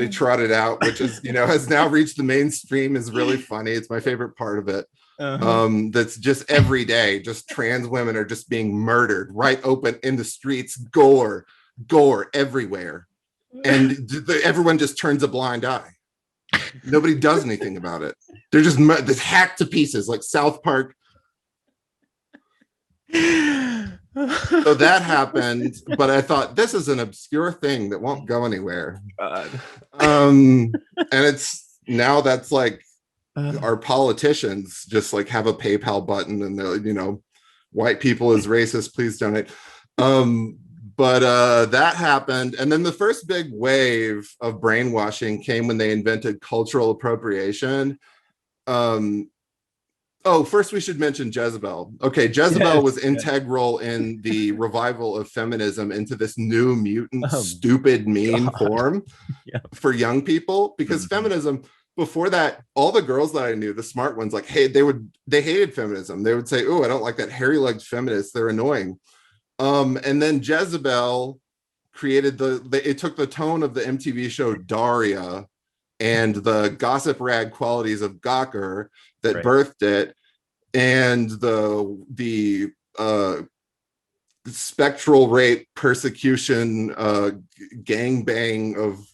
trotted out, which is, has now reached the mainstream, is really funny. It's my favorite part of it. That's just every day, just trans women are just being murdered right open in the streets, gore everywhere. And everyone just turns a blind eye. Nobody does anything about it. They're just hacked to pieces like South Park. So that happened, but I thought this is an obscure thing that won't go anywhere. And it's now that's like our politicians just like have a PayPal button and they're, white people is racist, please donate. But that happened. And then the first big wave of brainwashing came when they invented cultural appropriation. Oh, first we should mention Jezebel. Okay, Jezebel was integral in the revival of feminism into this new mutant, Oh, stupid, mean God. form Yeah. for young people. Because feminism, before that, all the girls that I knew, the smart ones, like, hey, they hated feminism. They would say, "Oh, I don't like that hairy-legged feminist. They're annoying." And then Jezebel created it took the tone of the MTV show Daria and the gossip rag qualities of Gawker that birthed it, and the spectral rape, persecution, gangbang of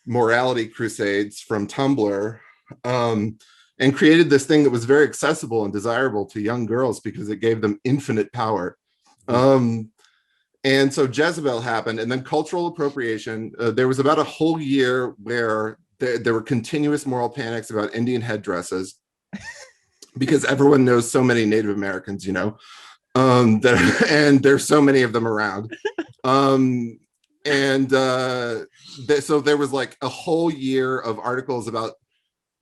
morality crusades from Tumblr, and created this thing that was very accessible and desirable to young girls because it gave them infinite power. And so Jezebel happened, and then cultural appropriation. There was about a whole year where there were continuous moral panics about Indian headdresses because everyone knows so many Native Americans, and there's so many of them around. So there was like a whole year of articles about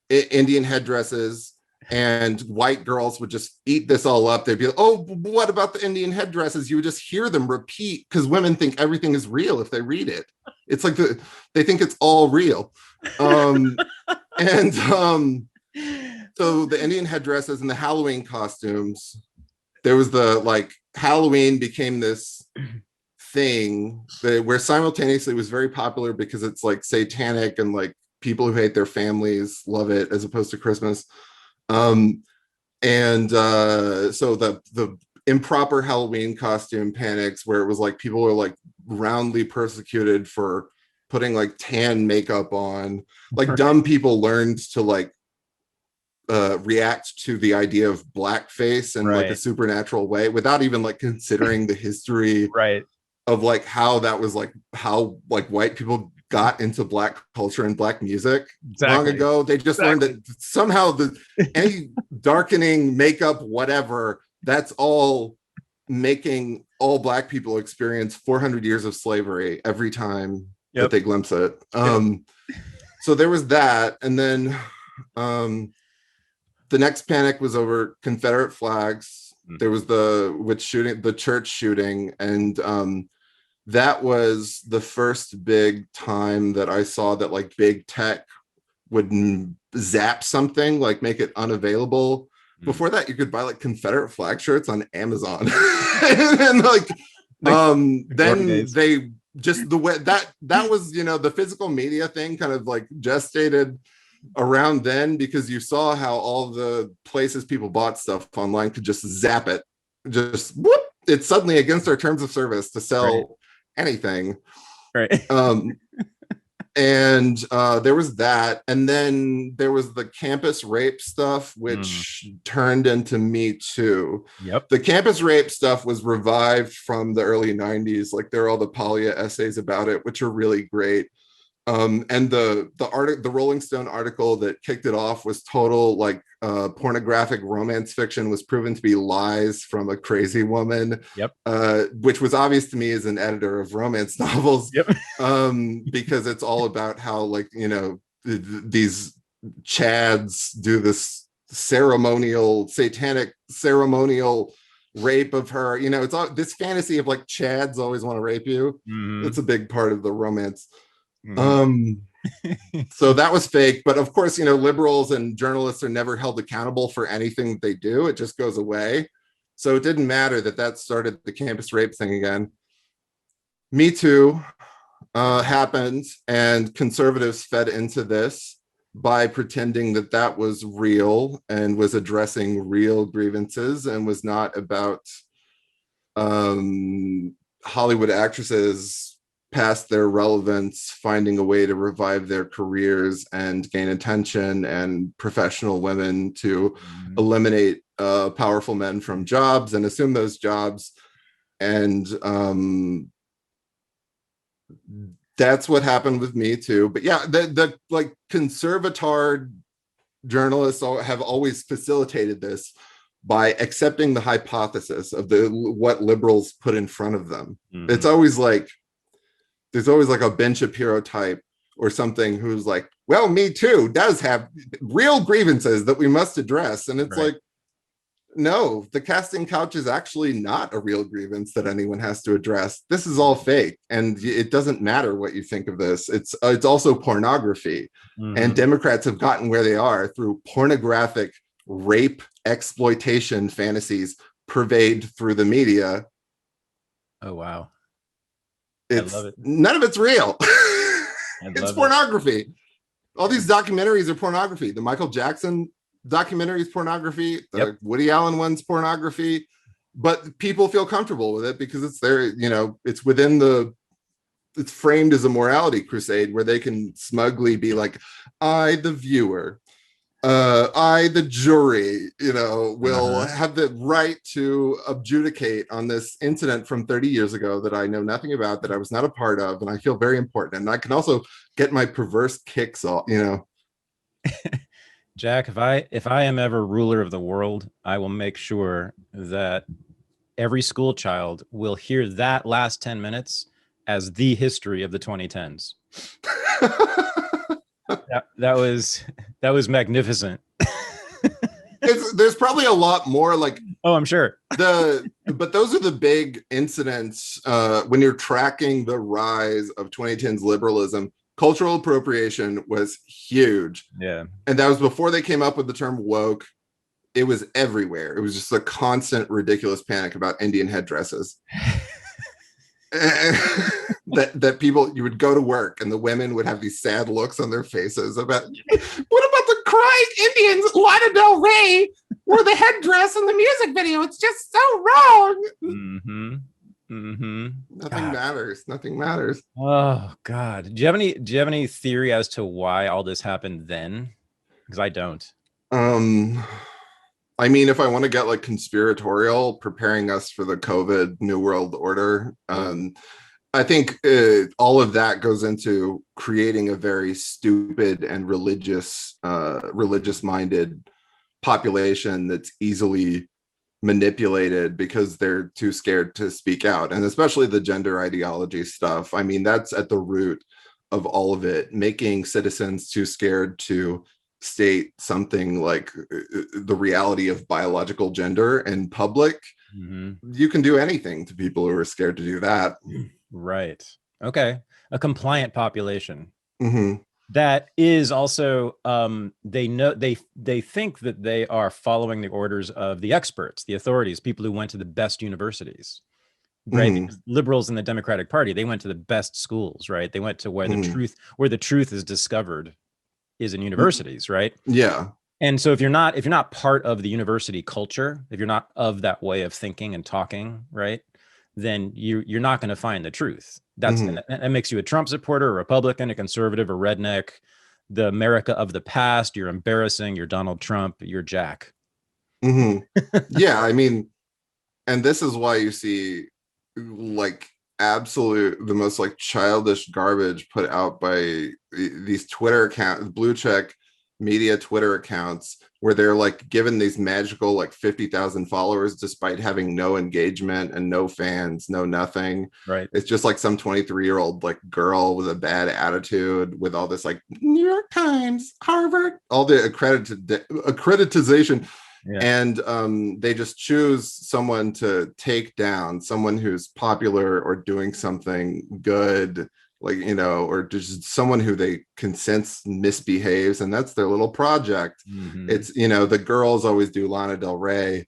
Indian headdresses, and white girls would just eat this all up. They'd be like, "Oh, what about the Indian headdresses?" You would just hear them repeat, because women think everything is real if they read it. It's like they think it's all real. So the Indian headdresses and the Halloween costumes, there was Halloween became this thing where simultaneously it was very popular because it's like satanic and like people who hate their families love it, as opposed to Christmas. So the improper Halloween costume panics, where it was like people were like roundly persecuted for putting like tan makeup on, like dumb people learned to like react to the idea of blackface in like a supernatural way without even like considering the history of like how that was like how like white people got into black culture and black music long ago. They just learned that somehow any darkening makeup, whatever, that's all making all black people experience 400 years of slavery every time that they glimpse it. So there was that. And then the next panic was over Confederate flags. There was the church shooting, and that was the first big time that I saw that like big tech would zap something, like make it unavailable. Before that, you could buy like Confederate flag shirts on Amazon. And like then they just the way that was, the physical media thing kind of like gestated around then, because you saw how all the places people bought stuff online could just zap it, just whoop, it's suddenly against our terms of service to sell anything. And there was that, and then there was the campus rape stuff, which turned into Me Too. The campus rape stuff was revived from the early 90s. Like there are all the Paglia essays about it, which are really great. And the Rolling Stone article that kicked it off was total like pornographic romance fiction, was proven to be lies from a crazy woman, which was obvious to me as an editor of romance novels, because it's all about how like, these chads do this satanic ceremonial rape of her. It's all this fantasy of like chads always want to rape you. That's a big part of the romance. So that was fake, but of course, liberals and journalists are never held accountable for anything that they do. It just goes away. So it didn't matter that started the campus rape thing again. Me Too happened, and conservatives fed into this by pretending that was real and was addressing real grievances and was not about Hollywood actresses past their relevance finding a way to revive their careers and gain attention, and professional women to eliminate powerful men from jobs and assume those jobs. And that's what happened with Me Too. But yeah, the like conservatard journalists have always facilitated this by accepting the hypothesis of what liberals put in front of them. It's always like, there's always like a Ben Shapiro type or something who's like, well, Me Too does have real grievances that we must address. And it's like, no, the casting couch is actually not a real grievance that anyone has to address. This is all fake, and it doesn't matter what you think of this. It's also pornography, and Democrats have gotten where they are through pornographic rape exploitation fantasies pervade through the media. Oh wow, I It's love it. none of it's real. I It's love pornography. All these documentaries are pornography. The Michael Jackson documentary is pornography. The Woody Allen one's pornography. But people feel comfortable with it because it's there, you know, it's framed as a morality crusade where they can smugly be like, I, the viewer, I, the jury, you know, will have the right to adjudicate on this incident from 30 years ago that I know nothing about, that I was not a part of, and I feel very important. And I can also get my perverse kicks off, you know. Jack, if I am ever ruler of the world, I will make sure that every school child will hear that last 10 minutes as the history of the 2010s. that was magnificent. There's probably a lot more, like, oh, I'm sure. But those are the big incidents when you're tracking the rise of 2010s liberalism. Cultural appropriation was huge. Yeah. And that was before they came up with the term woke. It was everywhere. It was just a constant ridiculous panic about Indian headdresses. that people, you would go to work and the women would have these sad looks on their faces about, what about the crying Indians? Lana Del Rey wore the headdress in the music video. It's just so wrong. Nothing matters. Oh God. Do you have any theory as to why all this happened then? Because I don't. I mean, if I want to get like conspiratorial, preparing us for the COVID New World Order, I think all of that goes into creating a very stupid and religious-minded population that's easily manipulated because they're too scared to speak out. And especially the gender ideology stuff. I mean, that's at the root of all of it, making citizens too scared to state something like the reality of biological gender in public. You can do anything to people who are scared to do that. Right. Okay. A compliant population. That is also they think that they are following the orders of the experts, the authorities, people who went to the best universities, right? Because liberals in the Democratic Party, they went to the best schools, right? They went to where the truth is discovered is in universities, right? Yeah. And so if you're not part of the university culture, if you're not of that way of thinking and talking, right, then you're not going to find the truth. That makes you a Trump supporter, a Republican, a conservative, a redneck, the America of the past. You're embarrassing. You're Donald Trump. You're Jack. Yeah, I mean, and this is why you see like the most like childish garbage put out by these Twitter accounts, blue check media Twitter accounts, where they're like given these magical like 50,000 followers despite having no engagement and no fans, no nothing. Right. It's just like some 23-year-old like girl with a bad attitude with all this like New York Times, Harvard, all the accreditization. Yeah. And they just choose someone to take down, someone who's popular or doing something good, like, you know, or just someone who they can sense misbehaves, and that's their little project. It's, you know, the girls always do Lana Del Rey.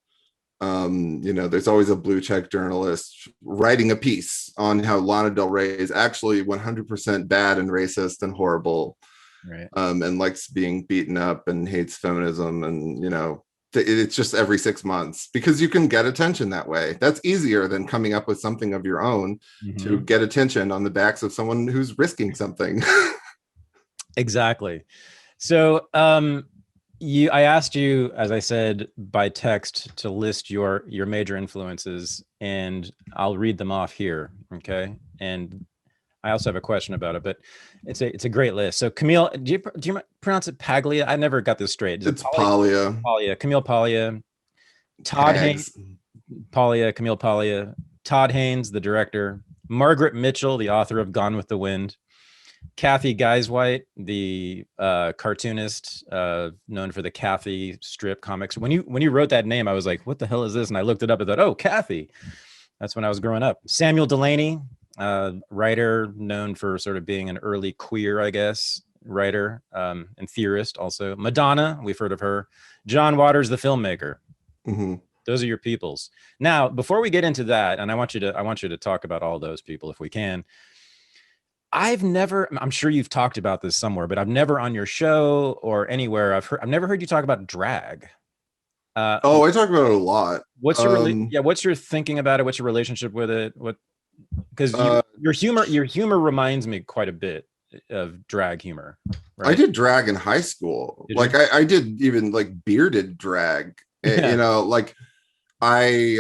You know, there's always a blue check journalist writing a piece on how Lana Del Rey is actually 100% bad and racist and horrible, right? And likes being beaten up and hates feminism, and, you know, it's just every 6 months because you can get attention that way. That's easier than coming up with something of your own to get attention on the backs of someone who's risking something. Exactly. So I asked you, as I said, by text to list your major influences, and I'll read them off here. Okay. And I also have a question about it, but it's a great list. So Camille, do you pronounce it Paglia? I never got this straight. It's Paglia. Camille Paglia, Todd Haynes, Camille Paglia, Todd Haynes, the director, Margaret Mitchell, the author of Gone with the Wind, Kathy Guyswhite, the cartoonist known for the Kathy strip comics. When you wrote that name, I was like, what the hell is this? And I looked it up and thought, oh, Kathy. That's when I was growing up. Samuel Delaney, writer known for sort of being an early queer, I guess, writer and theorist also. Madonna, we've heard of her. John Waters, the filmmaker. Mm-hmm. Those are your peoples. Now, before we get into that, and I want you to talk about all those people if we can. I'm sure you've talked about this somewhere, but I've never on your show or anywhere I've never heard you talk about drag. I talk about it a lot. What's your thinking about it? What's your relationship with it? Because your humor reminds me quite a bit of drag humor. Right? I did drag in high school. I did even like bearded drag. Yeah. You know, like I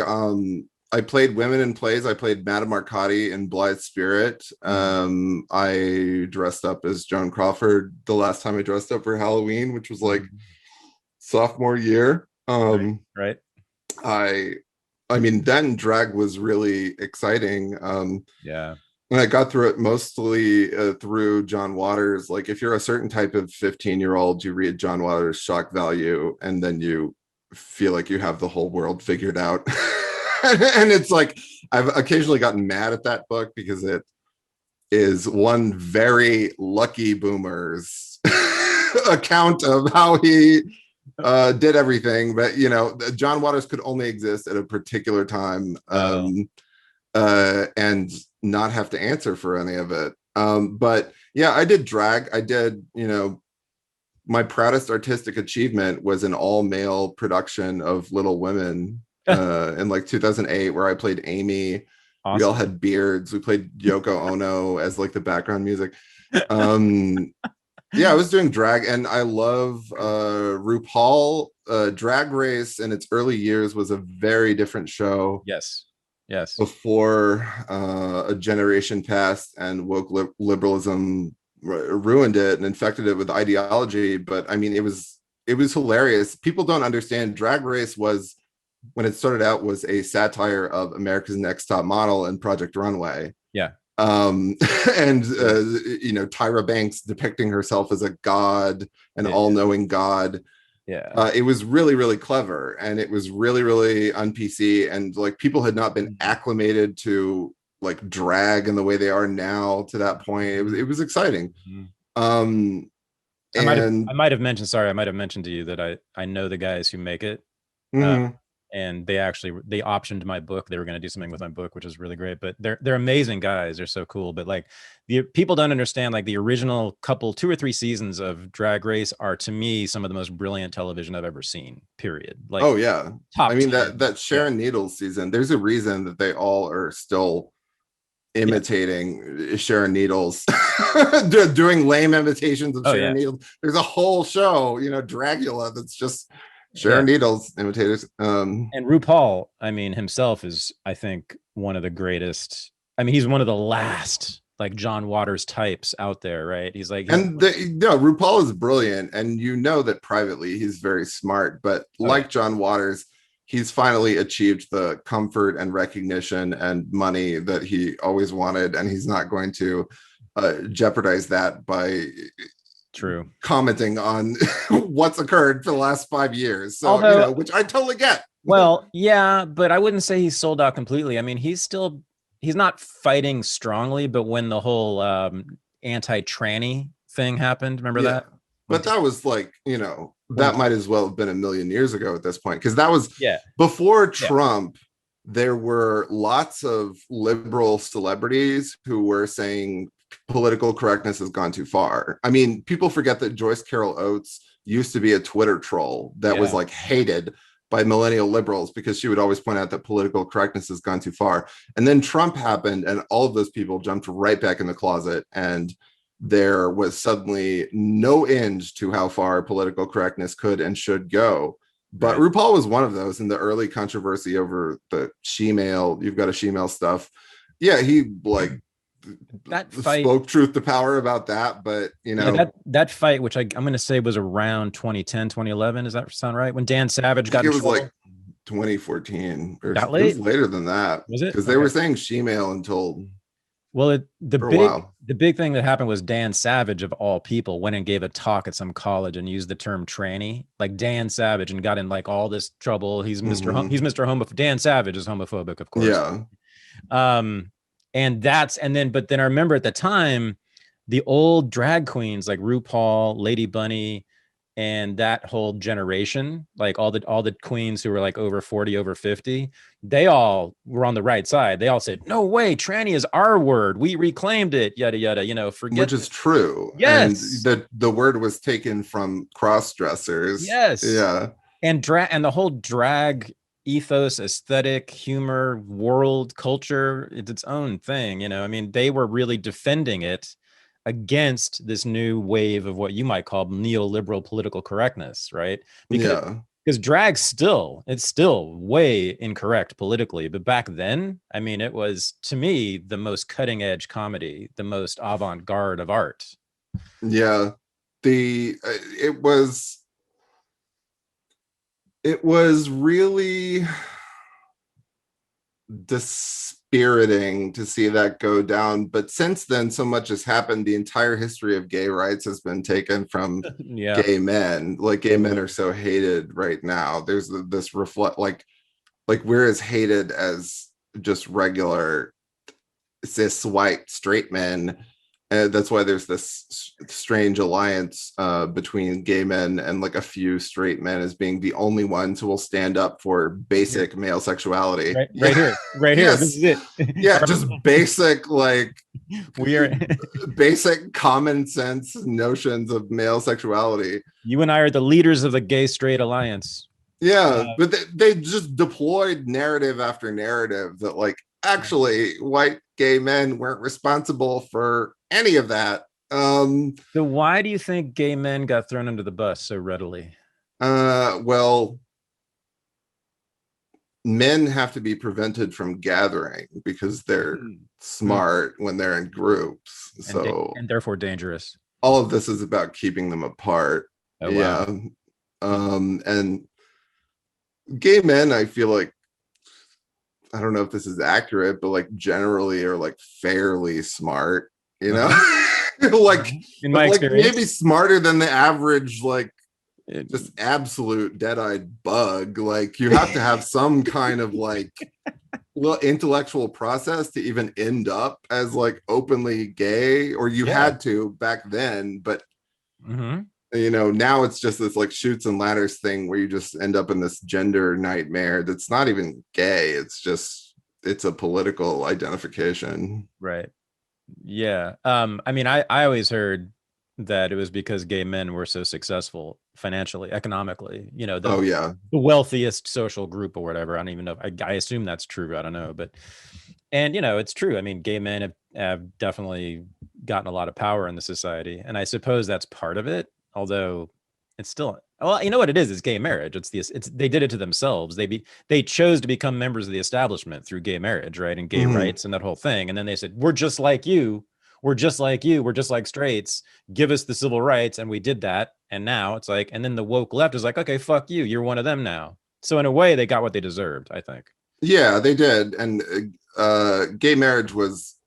played women in plays. I played Madame Arcady in Blithe Spirit. I dressed up as Joan Crawford the last time I dressed up for Halloween, which was like sophomore year. Right. I mean, then drag was really exciting. Yeah. And I got through it mostly through John Waters. Like if you're a certain type of 15-year-old, you read John Waters' Shock Value, and then you feel like you have the whole world figured out. And it's like, I've occasionally gotten mad at that book because it is one very lucky boomer's account of how he did everything. But, you know, John Waters could only exist at a particular time and not have to answer for any of it. But yeah, I did drag. I did, you know, my proudest artistic achievement was an all-male production of Little Women in like 2008, where I played Amy. Awesome. We all had beards. We played Yoko Ono as like the background music. Yeah, I was doing drag, and I love RuPaul. Drag Race in its early years was a very different show. Yes. Before a generation passed and woke liberalism ruined it and infected it with ideology. But I mean, it was hilarious. People don't understand. Drag Race was, when it started out, was a satire of America's Next Top Model and Project Runway. Yeah. And you know, Tyra Banks depicting herself as a god, an all-knowing god. Yeah. It was really, really clever, and it was really, really un-PC, and like people had not been acclimated to like drag in the way they are now to that point. It was exciting. I might have mentioned to you that I know the guys who make it. And they optioned my book. They were going to do something with my book, which is really great. But they're amazing guys. They're so cool. But like, the people don't understand, like the original 2 or 3 seasons of Drag Race are, to me, some of the most brilliant television I've ever seen. Period. Like, oh yeah, top I mean 10. that Sharon Needles season. There's a reason that they all are still imitating Sharon Needles, doing lame imitations of Sharon Needles. There's a whole show, you know, Dragula, that's just Sharon Needles imitators. And RuPaul, I mean, himself is, I think, one of the greatest. I mean, he's one of the last like John Waters types out there, right? He's like, RuPaul is brilliant, and you know that privately he's very smart. But like John Waters, he's finally achieved the comfort and recognition and money that he always wanted, and he's not going to jeopardize that by commenting on what's occurred for the last 5 years. So, you know, which I totally get. Well, yeah, but I wouldn't say he's sold out completely. I mean, he's not fighting strongly, but when the whole anti-tranny thing happened, remember that? But that was like, you know, that might as well have been a million years ago at this point, because that was before Trump. There were lots of liberal celebrities who were saying political correctness has gone too far. I mean, people forget that Joyce Carol Oates used to be a Twitter troll that was like hated by millennial liberals because she would always point out that political correctness has gone too far. And then Trump happened, and all of those people jumped right back in the closet, and there was suddenly no end to how far political correctness could and should go. But RuPaul was one of those in the early controversy over the she-male, you've got a she-male stuff. Yeah, he like that fight spoke truth to power about that. But, you know, that fight, which I'm going to say was around 2010, 2011. Does that sound right? When Dan Savage got in trouble? Like 2014 or that late? It was later than that. Was it? Because they were saying she-male until Well, for a while. the big thing that happened was Dan Savage of all people went and gave a talk at some college and used the term tranny, like Dan Savage, and got in like all this trouble. He's Mr. Homophobic. Dan Savage is homophobic, of course. Yeah. Um, but then I remember at the time, the old drag queens like RuPaul, Lady Bunny, and that whole generation, like all the queens who were like over 40, over 50, they all were on the right side. They all said, no way, tranny is our word. We reclaimed it, yada, yada, forget. Which is true. Yes. And the word was taken from cross dressers. Yes. Yeah. And the whole drag ethos, aesthetic, humor, world, culture, it's its own thing. I mean, they were really defending it against this new wave of what you might call neoliberal political correctness, right? Because drag it's still way incorrect politically, but back then, I mean, it was, to me, the most cutting edge comedy, the most avant-garde of art. Yeah. It was really dispiriting to see that go down. But since then, so much has happened. The entire history of gay rights has been taken from gay men. Like, gay men are so hated right now. There's this reflect, like we're as hated as just regular cis white straight men. And that's why there's this strange alliance between gay men and like a few straight men as being the only ones who will stand up for basic male sexuality. Right here. Yes. This is it. Yeah, just basic, like, we are basic common sense notions of male sexuality. You and I are the leaders of the gay straight alliance. Yeah, but they just deployed narrative after narrative that, like, actually white gay men weren't responsible for any of that. So why do you think gay men got thrown under the bus so readily? Well, men have to be prevented from gathering because they're smart when they're in groups. And therefore dangerous. All of this is about keeping them apart. Oh, wow. Yeah. And gay men, I feel like, I don't know if this is accurate, but like generally are like fairly smart, like, in my experience, maybe smarter than the average, like, just absolute dead-eyed bug. Like, you have to have some kind of like intellectual process to even end up as like openly gay, or you had to back then, but now it's just this like chutes and ladders thing where you just end up in this gender nightmare that's not even gay. It's a political identification. Right. Yeah. I mean, I always heard that it was because gay men were so successful financially, economically, the wealthiest social group or whatever. I don't even know. I assume that's true. I don't know. But, and, it's true. I mean, gay men have definitely gotten a lot of power in the society. And I suppose that's part of it. Although it's still, well, you know what it is? It's gay marriage. They did it to themselves. They chose to become members of the establishment through gay marriage, right? And gay rights and that whole thing. And then they said, we're just like you. We're just like you. We're just like straights. Give us the civil rights. And we did that. And now it's like, and then the woke left is like, okay, fuck you. You're one of them now. So in a way, they got what they deserved, I think. Yeah, they did. And gay marriage was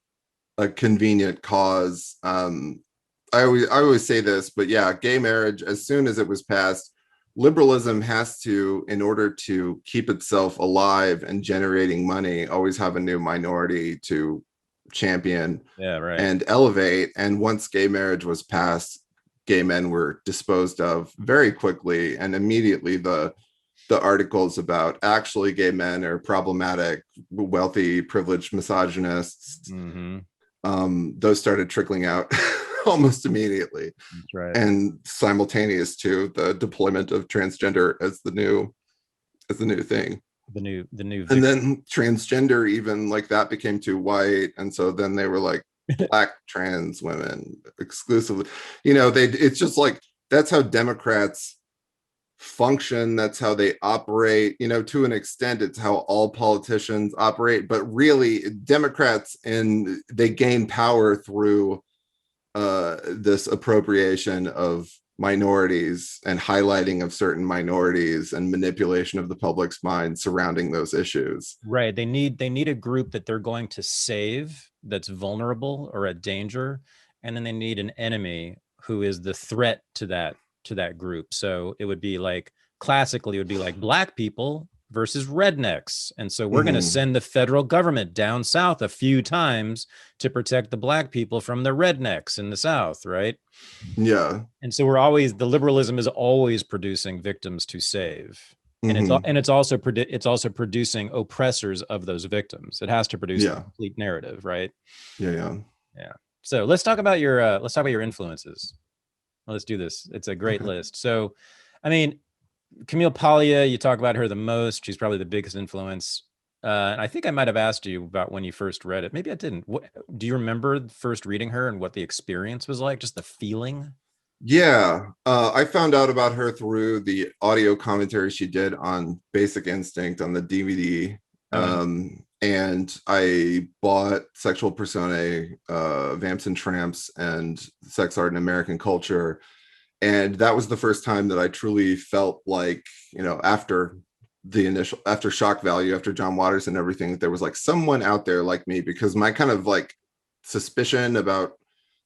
a convenient cause. I always say this, but yeah, gay marriage, as soon as it was passed, liberalism has to, in order to keep itself alive and generating money, always have a new minority to champion and elevate. And once gay marriage was passed, gay men were disposed of very quickly, and immediately the articles about actually gay men are problematic, wealthy, privileged misogynists, those started trickling out almost immediately. That's right. And simultaneous to the deployment of transgender as the new thing. The new and then transgender, even like that became too white, and so then they were like black trans women exclusively. It's just like, that's how Democrats function, that's how they operate. To an extent, it's how all politicians operate, but really Democrats, they gain power through this appropriation of minorities and highlighting of certain minorities and manipulation of the public's mind surrounding those issues. Right. They need a group that they're going to save that's vulnerable or at danger, and then they need an enemy who is the threat to that group. So it would be like classically it would be like black people versus rednecks. And so we're going to send the federal government down south a few times to protect the black people from the rednecks in the south, right? Yeah. And so the liberalism is always producing victims to save. And it's also producing oppressors of those victims. It has to produce a complete narrative, right? Yeah. So let's talk about your influences. Let's do this. It's a great list. So, I mean, Camille Paglia, you talk about her the most. She's probably the biggest influence. And I think I might have asked you about when you first read it. Maybe I didn't. Do you remember first reading her and what the experience was like? Just the feeling? Yeah. I found out about her through the audio commentary she did on Basic Instinct on the DVD. And I bought Sexual Personae, Vamps and Tramps, and Sex Art in American Culture. And that was the first time that I truly felt like, after shock value, after John Waters and everything, that there was like someone out there like me, because my kind of like suspicion about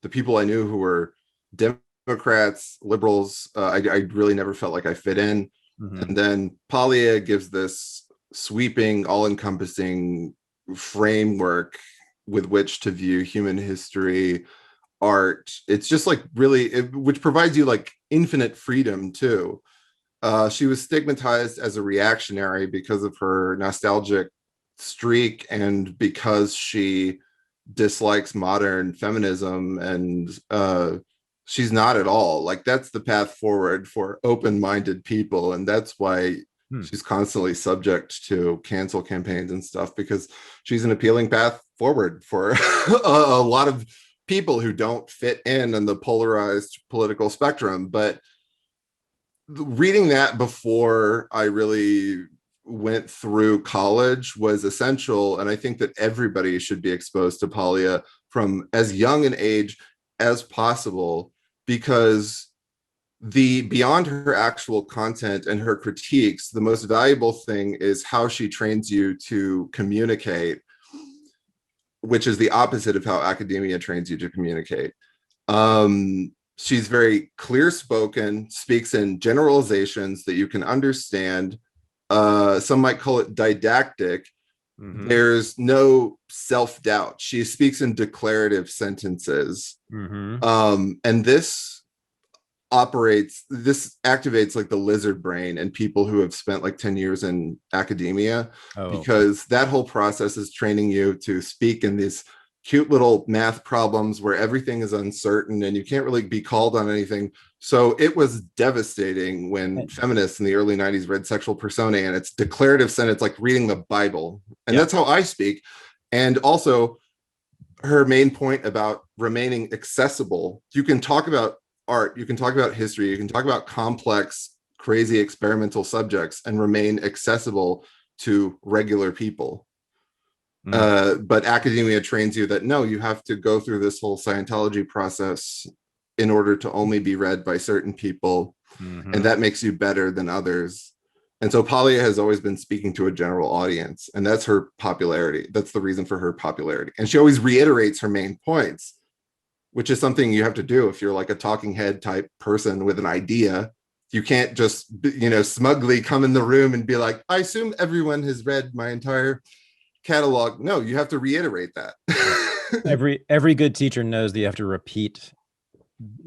the people I knew who were Democrats, liberals, I really never felt like I fit in. And then Paglia gives this sweeping, all-encompassing framework with which to view human history, art. It's just like really, which provides you like infinite freedom too. She was stigmatized as a reactionary because of her nostalgic streak and because she dislikes modern feminism, and she's not at all. Like, that's the path forward for open-minded people, and that's why she's constantly subject to cancel campaigns and stuff, because she's an appealing path forward for a lot of people who don't fit in the polarized political spectrum. But reading that before I really went through college was essential, and I think that everybody should be exposed to Paglia from as young an age as possible, because beyond her actual content and her critiques, the most valuable thing is how she trains you to communicate, which is the opposite of how academia trains you to communicate. She's very clear-spoken, speaks in generalizations that you can understand. Some might call it didactic. There's no self-doubt. She speaks in declarative sentences. And this activates like the lizard brain in people who have spent like 10 years in academia, because that whole process is training you to speak in these cute little math problems where everything is uncertain and you can't really be called on anything. So it was devastating when feminists in the early 90s read Sexual Personae, and it's declarative sentence, like reading the Bible. And that's how I speak. And also her main point about remaining accessible. You can talk about art, you can talk about history, you can talk about complex, crazy experimental subjects and remain accessible to regular people. But academia trains you that no, you have to go through this whole Scientology process in order to only be read by certain people, and that makes you better than others. And so Paglia has always been speaking to a general audience, and that's her popularity. That's the reason for her popularity. And she always reiterates her main points, which is something you have to do if you're like a talking head type person with an idea. You can't just, smugly come in the room and be like, I assume everyone has read my entire catalog. No, you have to reiterate that. Every good teacher knows that you have to repeat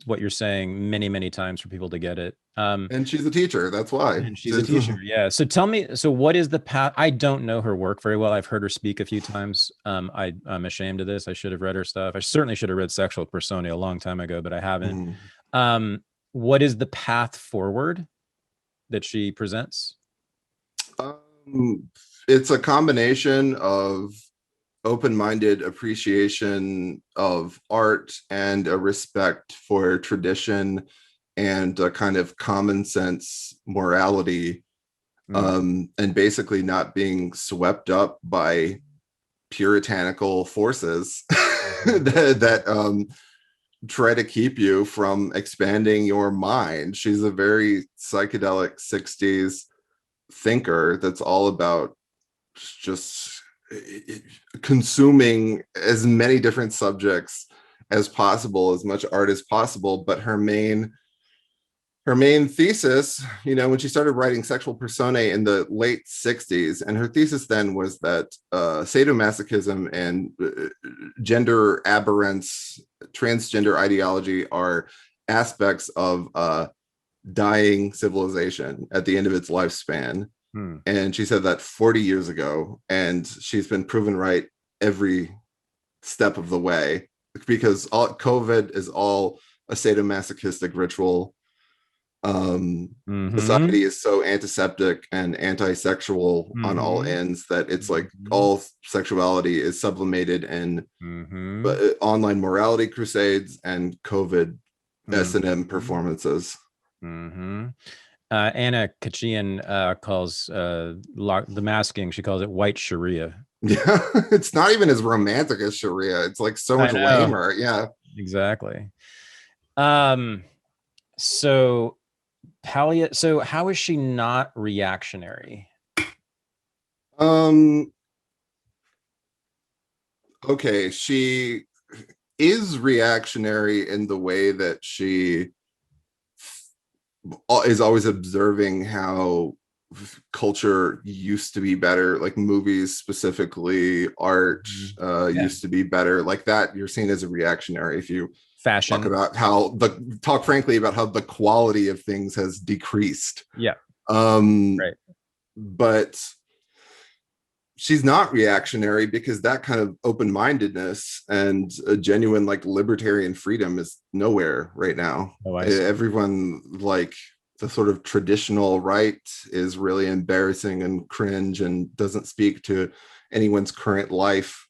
what you're saying many, many times for people to get it. And she's a teacher. That's why. And she's a teacher. Yeah. So tell me, what is the path? I don't know her work very well. I've heard her speak a few times. I'm ashamed of this. I should have read her stuff. I certainly should have read Sexual Personae a long time ago, but I haven't. What is the path forward that she presents? It's a combination of open-minded appreciation of art and a respect for tradition and a kind of common sense morality, and basically not being swept up by puritanical forces that try to keep you from expanding your mind. She's a very psychedelic 60s thinker that's all about just consuming as many different subjects as possible, as much art as possible. But her main thesis, when she started writing Sexual Personae in the late 60s, and her thesis then was that sadomasochism and gender aberrance, transgender ideology are aspects of dying civilization at the end of its lifespan. And she said that 40 years ago, and she's been proven right every step of the way, because COVID is all a sadomasochistic ritual. Society is so antiseptic and anti-sexual on all ends that it's like all sexuality is sublimated in online morality crusades and COVID S&M performances. Anna Kachian calls the masking, she calls it white Sharia. Yeah, it's not even as romantic as Sharia. It's like so much lamer. Yeah, exactly. So Paglia, so how is she not reactionary? Okay, she is reactionary in the way that she is always observing how culture used to be better, like movies specifically, art used to be better, like that. You're seen as a reactionary if you fashion talk frankly about how the quality of things has decreased. Right. But she's not reactionary because that kind of open-mindedness and a genuine like libertarian freedom is nowhere right now. Everyone, like the sort of traditional right, is really embarrassing and cringe and doesn't speak to anyone's current life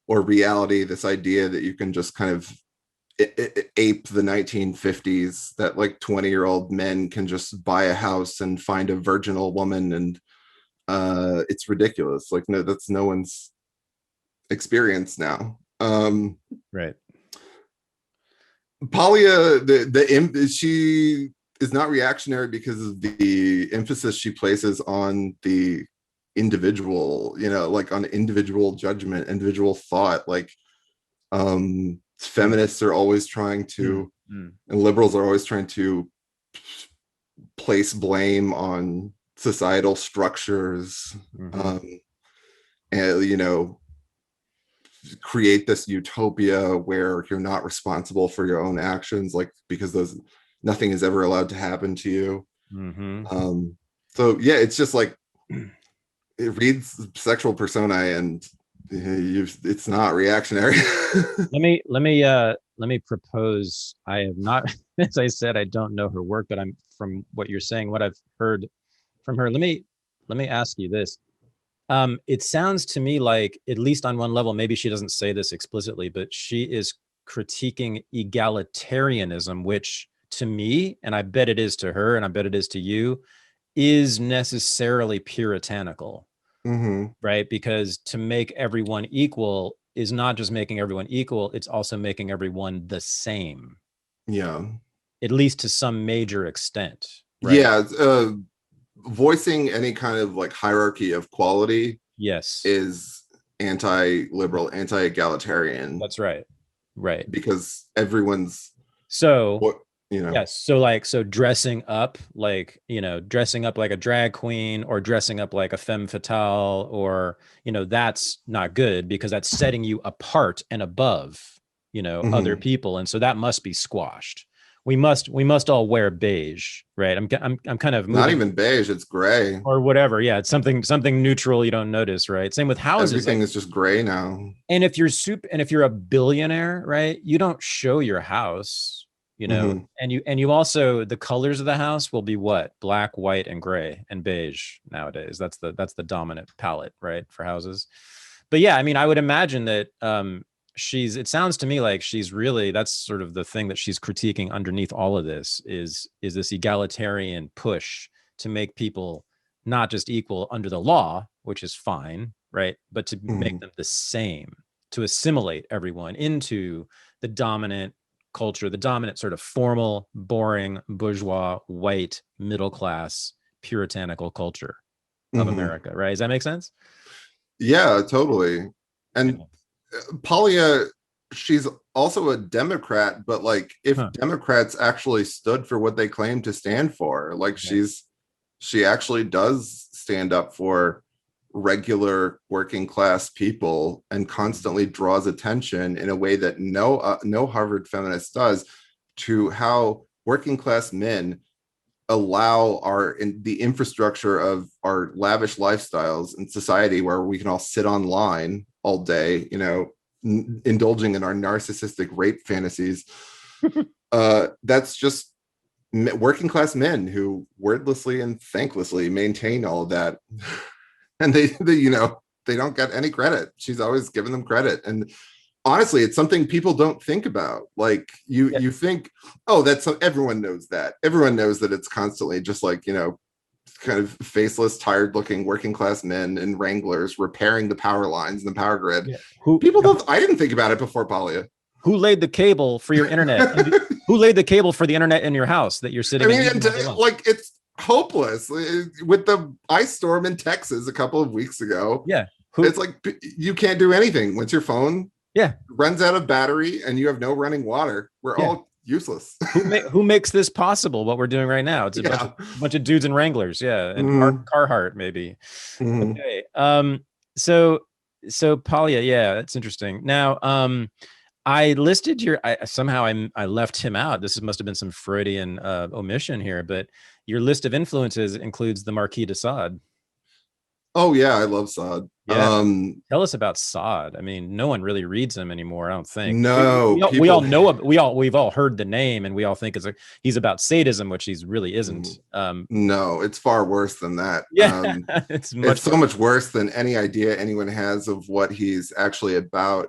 or reality. This idea that you can just kind of ape the 1950s, that like 20-year-old men can just buy a house and find a virginal woman, and it's ridiculous. Like, no, that's no one's experience now. Right. Paglia, she is not reactionary because of the emphasis she places on the individual, like on individual judgment, individual thought. Like feminists are always trying to, and liberals are always trying to place blame on societal structures, and create this utopia where you're not responsible for your own actions, like because nothing is ever allowed to happen to you. So yeah, it's just like it reads Sexual Personae and it's not reactionary. let me propose. I have not, as I said, I don't know her work, but I'm, from what you're saying, what I've heard from her, let me ask you this. It sounds to me like, at least on one level, maybe she doesn't say this explicitly, but she is critiquing egalitarianism, which to me, and I bet it is to her, and I bet it is to you, is necessarily puritanical, right? Because to make everyone equal is not just making everyone equal, it's also making everyone the same. Yeah. At least to some major extent. Right? Yeah. Voicing any kind of like hierarchy of quality, yes, is anti-liberal, anti-egalitarian. That's right. Right. Because everyone's yes. So dressing up like, dressing up like a drag queen or dressing up like a femme fatale, or, that's not good because that's setting you apart and above, other people. And so that must be squashed. We must all wear beige, right? I'm kind of moving, not even beige, it's gray or whatever. Yeah, it's something neutral you don't notice, right? Same with houses. Everything is just gray now. And if you're a billionaire, right, you don't show your house, and you also, the colors of the house will be what? Black, white, and gray and beige nowadays. That's the dominant palette, right, for houses. But yeah, I mean, I would imagine that it sounds to me like she's really, that's sort of the thing that she's critiquing underneath all of this, is this egalitarian push to make people not just equal under the law, which is fine, right, but to make them the same, to assimilate everyone into the dominant culture, the dominant sort of formal, boring, bourgeois, white, middle class, puritanical culture of America, right? Does that make sense? Yeah, totally. And Yeah. Paglia, she's also a Democrat, but like if Huh. Democrats actually stood for what they claim to stand for, like Okay. she actually does stand up for regular working class people and constantly draws attention in a way that no Harvard feminist does to how working class men allow the infrastructure of our lavish lifestyles in society where we can all sit online all day, indulging in our narcissistic rape fantasies. That's just working class men who wordlessly and thanklessly maintain all of that. And they don't get any credit. She's always given them credit. And honestly, it's something people don't think about. Like Yeah. you think, oh, that's everyone knows that. Everyone knows that it's constantly just like, kind of faceless, tired looking working class men in Wranglers repairing the power lines and the power grid. Yeah. Who People don't, I didn't think about it before Paglia. who laid the cable for your internet? Who laid the cable for the internet in your house that you're sitting in? Like it's hopeless with the ice storm in Texas a couple of weeks ago. Yeah. It's like you can't do anything once your phone runs out of battery and you have no running water. We're all useless. Who makes this possible? What we're doing right now? It's a bunch of dudes in Wranglers, and Carhartt maybe. Okay. So Paglia, that's interesting. Now, I listed I left him out. This must have been some Freudian omission here, but your list of influences includes the Marquis de Sade. Oh yeah, I love Sade. Yeah. Tell us about Sade. I mean, no one really reads him anymore, I don't think. No, we all know, we've all heard the name, and we all think he's about sadism, which he really isn't. No, it's far worse than that. Yeah, it's so much worse than any idea anyone has of what he's actually about.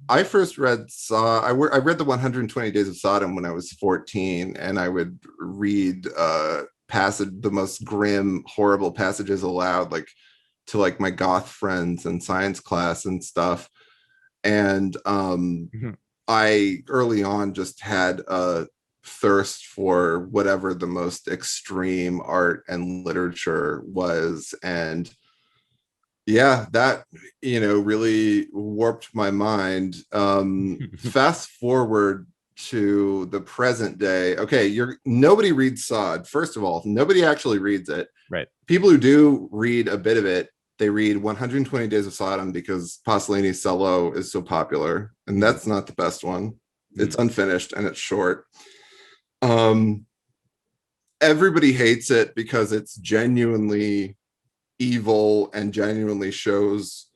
I first read Sade. I read the 120 Days of Sodom when I was 14, and I would read the most grim, horrible passages aloud, like to like my goth friends in science class and stuff. And I early on just had a thirst for whatever the most extreme art and literature was. And yeah, that really warped my mind. Fast forward to the present day. Okay, nobody reads Sade. First of all, nobody actually reads it. Right. People who do read a bit of it, they read 120 Days of Sodom because Pasolini's cello is so popular, and that's not the best one. It's unfinished and it's short. Everybody hates it because it's genuinely evil and genuinely shows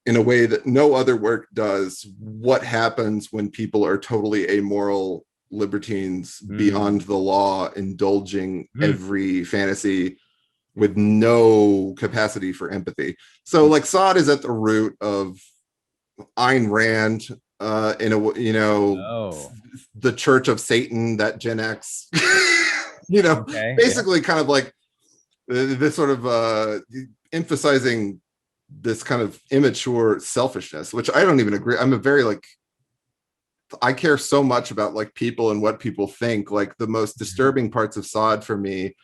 in a way that no other work does what happens when people are totally amoral libertines beyond the law, indulging every fantasy with no capacity for empathy. So like Sade is at the root of Ayn Rand, the Church of Satan, that Gen X, basically kind of like this sort of emphasizing this kind of immature selfishness, which I don't even agree. I care so much about like people and what people think. Like the most disturbing parts of Sade for me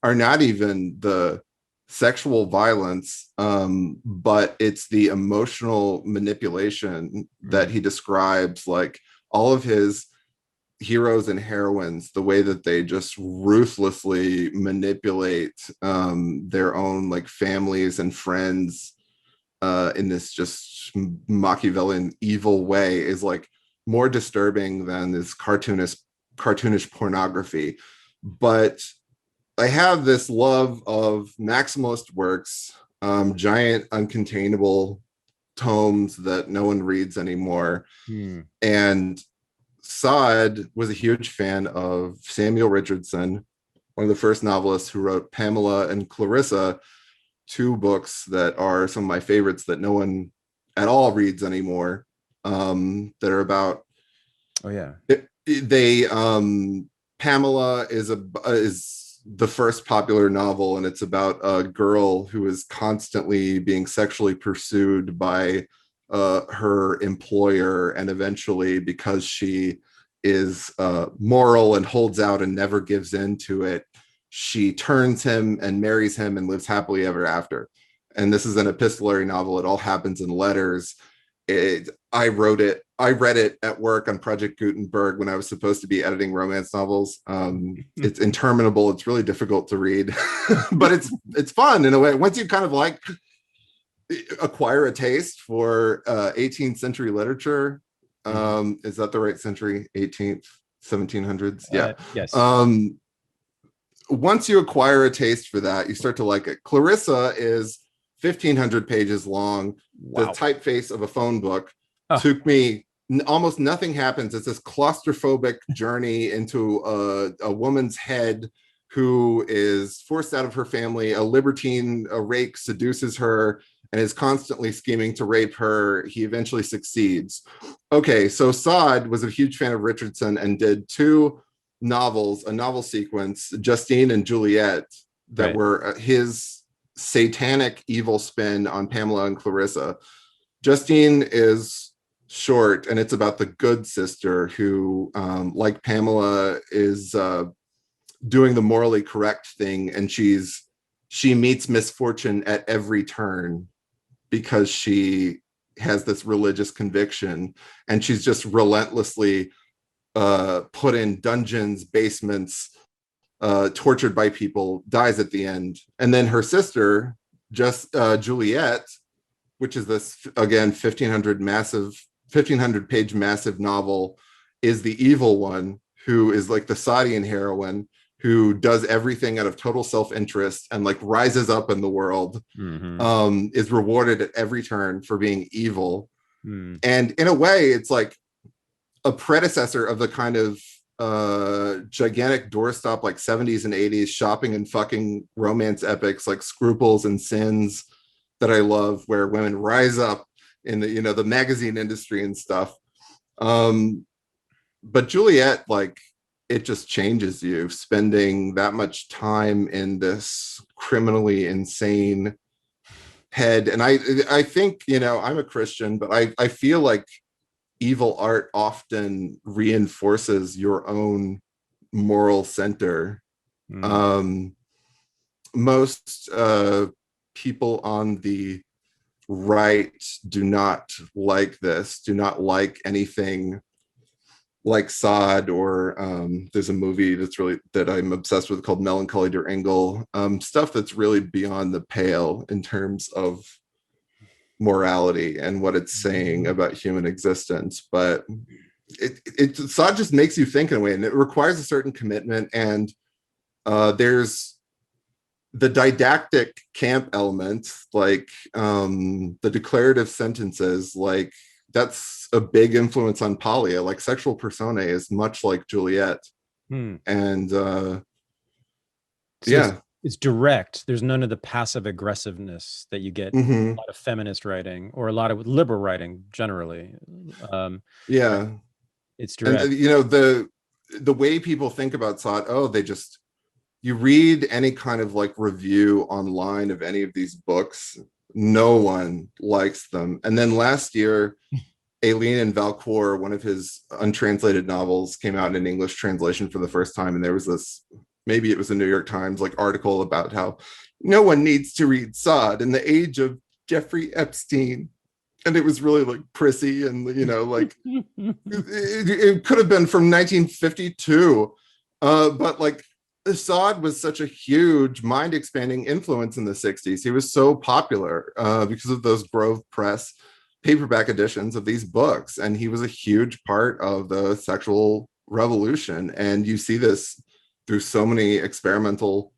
are not even the sexual violence, but it's the emotional manipulation that he describes, like all of his heroes and heroines, the way that they just ruthlessly manipulate their own like families and friends in this just Machiavellian evil way is like more disturbing than this cartoonish pornography. But I have this love of maximalist works, giant uncontainable tomes that no one reads anymore. And Sade was a huge fan of Samuel Richardson, one of the first novelists who wrote Pamela and Clarissa, two books that are some of my favorites that no one at all reads anymore, that are about Pamela is the first popular novel, and it's about a girl who is constantly being sexually pursued by her employer, and eventually, because she is moral and holds out and never gives in to it, she turns him and marries him and lives happily ever after. And this is an epistolary novel. It all happens in letters. I read it at work on Project Gutenberg when I was supposed to be editing romance novels. It's interminable. It's really difficult to read, but it's fun in a way. Once you kind of like acquire a taste for 18th century literature, is that the right century? 18th, 1700s? Yeah. Yes. Once you acquire a taste for that, you start to like it. Clarissa is 1,500 pages long. Wow. The typeface of a phone book. Took me almost nothing happens. It's this claustrophobic journey into a woman's head who is forced out of her family. A libertine, a rake, seduces her and is constantly scheming to rape her. He eventually succeeds. Okay, so Sade was a huge fan of Richardson and did 2 novels, a novel sequence, Justine and Juliet, that were his satanic evil spin on Pamela and Clarissa. Justine is short, and it's about the good sister who, like Pamela, is doing the morally correct thing, and she meets misfortune at every turn because she has this religious conviction, and she's just relentlessly put in dungeons, basements, tortured by people, dies at the end. And then her sister, Juliet, which is this, again, 1,500 page massive novel, is the evil one, who is like the Sadian heroine, who does everything out of total self-interest and like rises up in the world, is rewarded at every turn for being evil. And in a way, it's like a predecessor of the kind of gigantic doorstop like 70s and 80s shopping and fucking romance epics like Scruples and Sins that I love, where women rise up in the, the magazine industry and stuff. But Juliet, like, it just changes you, spending that much time in this criminally insane head. And I think, I'm a Christian, but I feel like evil art often reinforces your own moral center. Most people on the right do not like this, do not like anything like Sade, or there's a movie that I'm obsessed with called Melancholy der Engel, stuff that's really beyond the pale in terms of morality and what it's saying about human existence. But Sade just makes you think in a way, and it requires a certain commitment. And there's the didactic camp elements, like the declarative sentences, like that's a big influence on Paglia. Like sexual personae is much like Juliet. And it's direct. There's none of the passive aggressiveness that you get in a lot of feminist writing or a lot of liberal writing generally. It's direct. And, the way people think about Sade, you read any kind of like review online of any of these books, no one likes them. And then last year, Aileen and Valcour, one of his untranslated novels, came out in an English translation for the first time. And there was this, maybe it was a New York Times like article about how no one needs to read Sade in the age of Jeffrey Epstein. And it was really like prissy and, like it could have been from 1952. But like Sade was such a huge mind expanding influence in the 60s. He was so popular because of those Grove Press paperback editions of these books. And he was a huge part of the sexual revolution. And you see this through so many experimental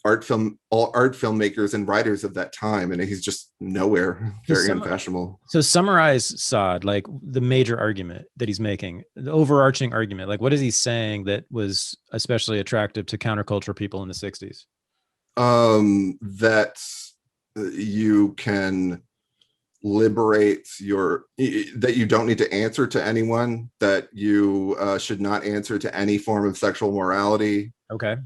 art filmmakers and writers of that time. And he's just nowhere, very unfashionable. So summarize Sade, like the major argument that he's making, the overarching argument. Like what is he saying that was especially attractive to counterculture people in the 60s? That you can liberate that you don't need to answer to anyone, that you should not answer to any form of sexual morality. Okay.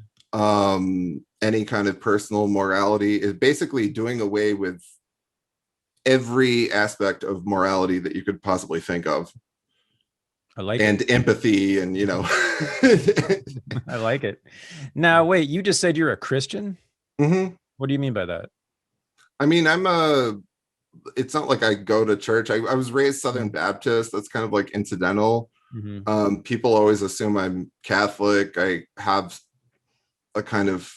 Any kind of personal morality, is basically doing away with every aspect of morality that you could possibly think of. I like it. and empathy, and I like it. Now, wait, you just said you're a Christian? Mhm. What do you mean by that? I mean, it's not like I go to church. I was raised Southern Baptist. That's kind of like incidental. Mm-hmm. People always assume I'm Catholic. I have a kind of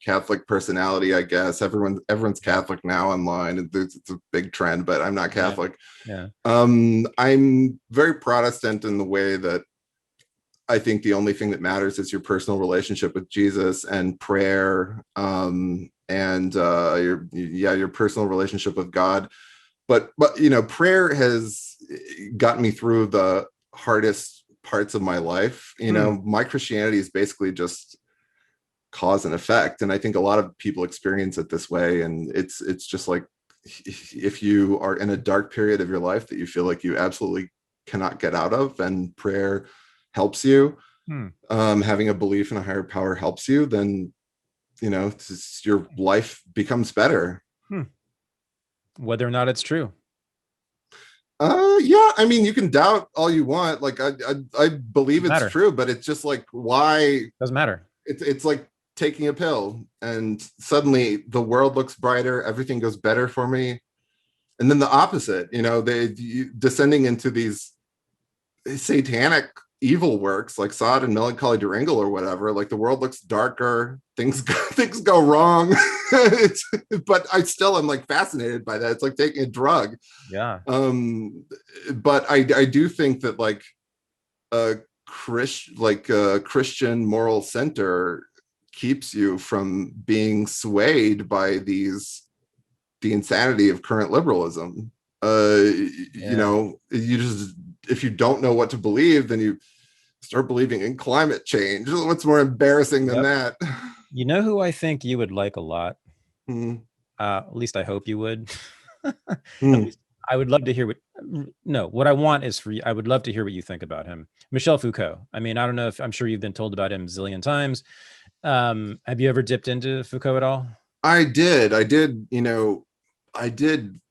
Catholic personality, I guess. Everyone's Catholic now online, and it's a big trend, but I'm not Yeah. Catholic. Yeah. I'm very Protestant in the way that I think the only thing that matters is your personal relationship with Jesus and prayer, and your personal relationship with God. But prayer has gotten me through the hardest parts of my life. My Christianity is basically just cause and effect, and I think a lot of people experience it this way. And it's just like, if you are in a dark period of your life that you feel like you absolutely cannot get out of, and prayer helps you, having a belief in a higher power helps you, then your life becomes better. Whether or not it's true. Yeah, I mean, you can doubt all you want. Like, I believe it's true, but it's just like, why? Doesn't matter. It's like taking a pill, and suddenly the world looks brighter, everything goes better for me. And then the opposite, descending into these satanic evil works like Sod and Melancholy Durango or whatever. Like, the world looks darker, things go wrong. But I still am like fascinated by that. It's like taking a drug. Yeah. But I do think that like a Christian moral center keeps you from being swayed by the insanity of current liberalism. You just, if you don't know what to believe, then you start believing in climate change. What's more embarrassing than that? You know who I think you would like a lot? At least I hope you would. At least I would love to hear what I want is for you. I would love to hear what you think about him. Michel Foucault. I mean, I don't know if, I'm sure you've been told about him a zillion times. Have you ever dipped into Foucault at all? I did. I did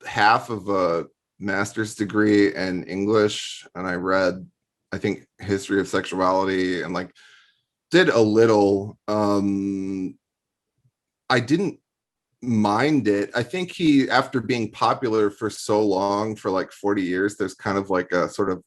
half of a master's degree in English, and I read, I think, history of sexuality, and like did a little. I didn't mind it. I think after being popular for so long, for like 40 years, there's kind of like a sort of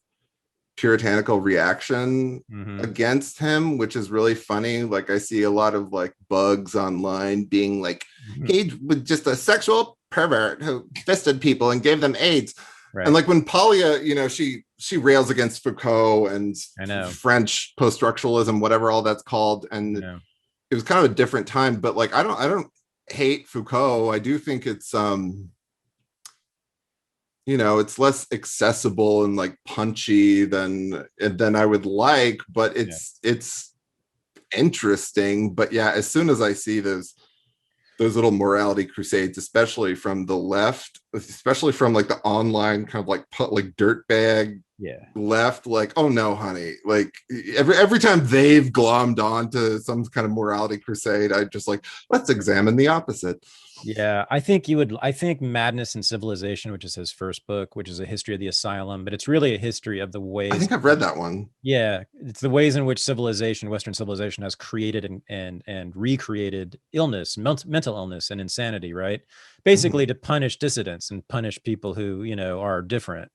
puritanical reaction against him, which is really funny. Like, I see a lot of like bugs online being like, he was just a sexual pervert who fisted people and gave them AIDS. Right. And like, when Paglia, she rails against Foucault and French post-structuralism, whatever all that's called, and it was kind of a different time. But like, I don't hate Foucault. I do think it's it's less accessible and like punchy than I would like, but it's interesting. But yeah, as soon as I see those little morality crusades, especially from the left, especially from like the online kind of like dirtbag left, like, oh no, honey, like every time they've glommed onto some kind of morality crusade, I just like, let's examine the opposite. Yeah, I think Madness and Civilization, which is his first book, which is a history of the asylum, but it's really a history of the ways. I think I've read that one. Yeah, it's the ways in which Western civilization has created and recreated illness, mental illness and insanity, right? Basically to punish dissidents and punish people who, are different.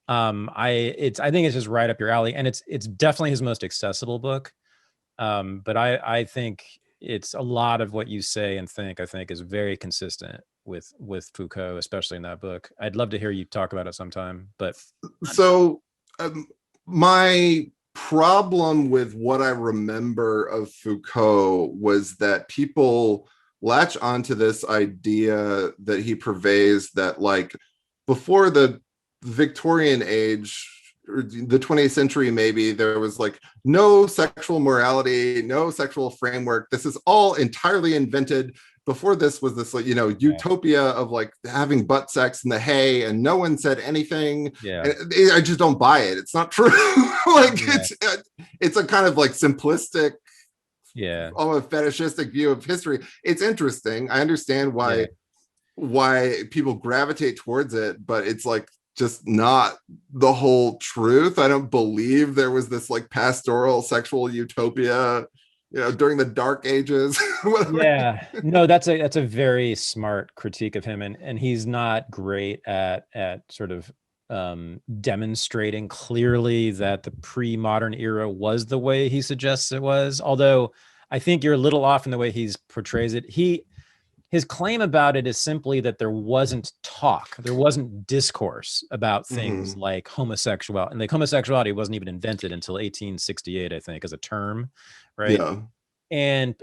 I think it's just right up your alley, and it's definitely his most accessible book. But I think it's a lot of what you say and think, I think, is very consistent with Foucault, especially in that book. I'd love to hear you talk about it sometime. But so my problem with what I remember of Foucault was that people latch onto this idea that he purveys, that like before the Victorian age, or the 20th century, maybe, there was like no sexual morality, no sexual framework. This is all entirely invented. Before this was this, like, utopia of like having butt sex in the hay, and no one said anything. Yeah, I just don't buy it. It's not true. Like, it's a kind of like simplistic, almost fetishistic view of history. It's interesting. I understand why people gravitate towards it, but it's like just not the whole truth. I don't believe there was this like pastoral sexual utopia, during the Dark Ages. Yeah, no, that's a very smart critique of him, and he's not great at sort of demonstrating clearly that the pre-modern era was the way he suggests it was. Although I think you're a little off in the way he's portrays it. His claim about it is simply that there wasn't talk, there wasn't discourse about things like homosexuality, and like homosexuality wasn't even invented until 1868, I think, as a term, right? Yeah. And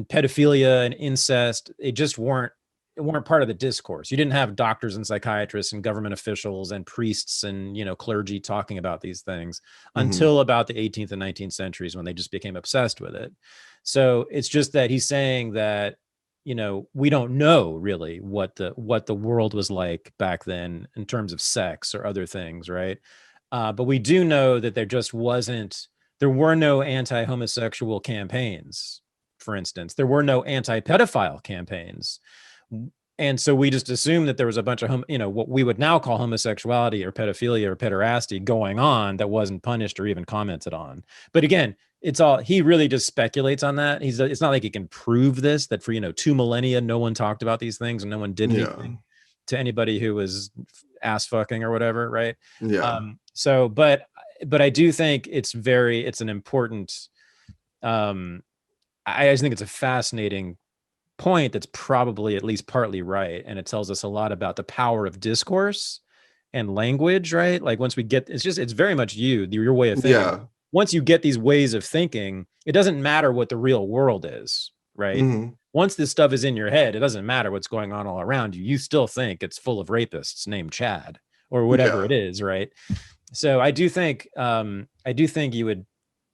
pedophilia and incest, it weren't part of the discourse. You didn't have doctors and psychiatrists and government officials and priests and clergy talking about these things until about the 18th and 19th centuries, when they just became obsessed with it. So it's just that he's saying that we don't know really what the world was like back then in terms of sex or other things, right? But we do know that there were no anti-homosexual campaigns, for instance. There were no anti-pedophile campaigns. And so we just assumed that there was a bunch of, what we would now call homosexuality or pedophilia or pederasty going on that wasn't punished or even commented on. But again, he really just speculates on that. It's not like he can prove this, that for, 2 millennia, no one talked about these things and no one did anything to anybody who was ass fucking or whatever. Right. Yeah. But I do think it's an important, I just think it's a fascinating point that's probably at least partly right. And it tells us a lot about the power of discourse and language, right? Like once we get, it's very much your way of thinking. Yeah. Once you get these ways of thinking, it doesn't matter what the real world is, right? Once this stuff is in your head, it doesn't matter what's going on all around you. You still think it's full of rapists named Chad or whatever it is, right? So I do think you would.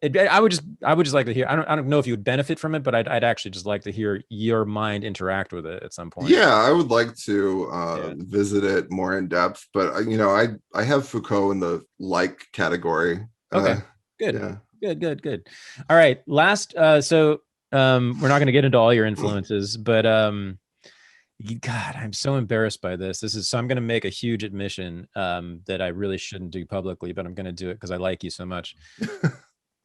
I would just like to hear. I don't know if you would benefit from it, but I'd actually just like to hear your mind interact with it at some point. Yeah, I would like to visit it more in depth, but I have Foucault in the like category. Okay, good. Yeah. Good. All right, last. So we're not going to get into all your influences, but God, I'm so embarrassed by this. So I'm going to make a huge admission that I really shouldn't do publicly, but I'm going to do it because I like you so much.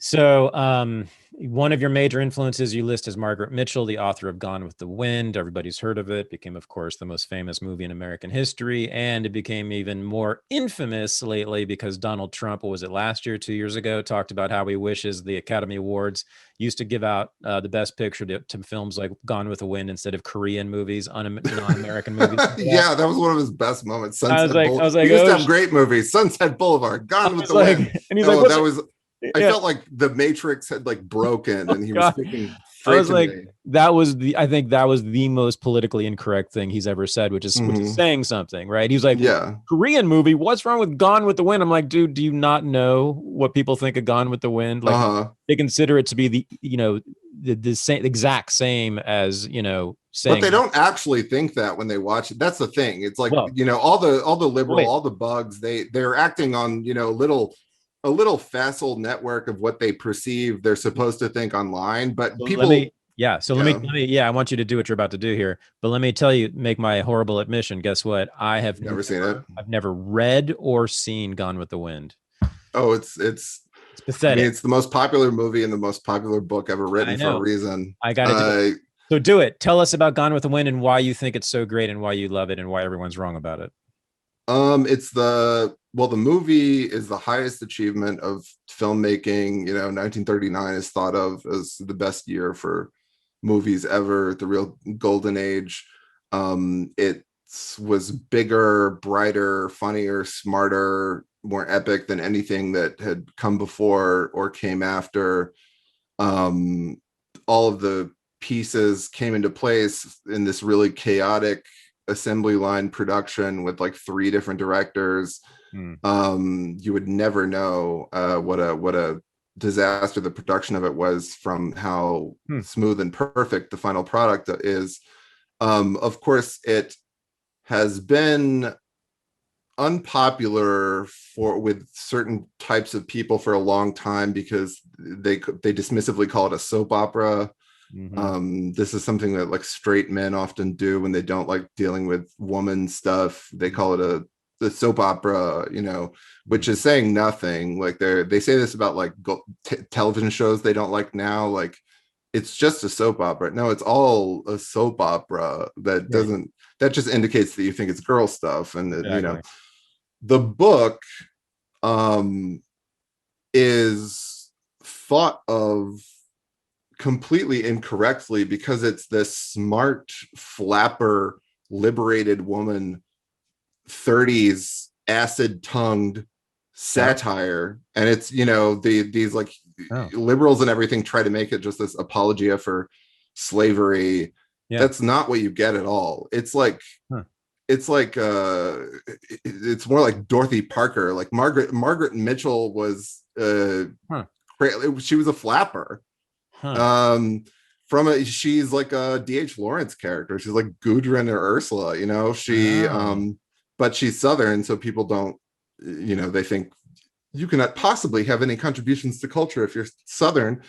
So one of your major influences you list as Margaret Mitchell, the author of Gone with the Wind. Everybody's heard of it. Became, of course, the most famous movie in American history. And it became even more infamous lately because Donald Trump, what was it, last year, 2 years ago, talked about how he wishes the Academy Awards used to give out the best picture to films like Gone with the Wind instead of Korean movies, non-American movies. Yeah, that was one of his best moments. I was like, we used to have great movies. Sunset Boulevard, Gone with the Wind. And he's like, that was... I felt like the Matrix had like broken and he was speaking straight I was to like, me. I think that was the most politically incorrect thing he's ever said, which is saying something, right? He was like, Korean movie, what's wrong with Gone with the Wind? I'm like, dude, do you not know what people think of Gone with the Wind? Like they consider it to be the same, exact same as, saying. But they don't actually think that when they watch it. That's the thing. It's like, all the liberal, all the bugs, they're acting on, a little facile network of what they perceive they're supposed to think online, but people. Let me, I want you to do what you're about to do here, but let me make my horrible admission. Guess what? I have never seen it. I've never read or seen Gone with the Wind. Oh, it's pathetic. I mean, it's the most popular movie and the most popular book ever written for a reason. I got to do it. So do it. Tell us about Gone with the Wind and why you think it's so great and why you love it and why everyone's wrong about it. The movie is the highest achievement of filmmaking. 1939 is thought of as the best year for movies ever, the real golden age. It was bigger, brighter, funnier, smarter, more epic than anything that had come before or came after. All of the pieces came into place in this really chaotic assembly line production with like 3 different directors. You would never know what a disaster the production of it was from how smooth and perfect the final product is. Of course, it has been unpopular with certain types of people for a long time because they dismissively call it a soap opera. This is something that like straight men often do when they don't like dealing with woman stuff. They call it the soap opera, which is saying nothing. Like they say this about like television shows they don't like now, like it's just a soap opera. No, it's all a soap opera. That just indicates that you think it's girl stuff. And Exactly. the book is thought of completely incorrectly because it's this smart flapper liberated woman 30s acid tongued satire. And it's these like liberals and everything try to make it just this apologia for slavery. That's not what you get at all. It's like it's more like Dorothy Parker. Like Margaret Mitchell was she was a flapper. She's like a D.H. Lawrence character. She's like Gudrun or Ursula, but she's Southern, so people don't, they think you cannot possibly have any contributions to culture if you're Southern.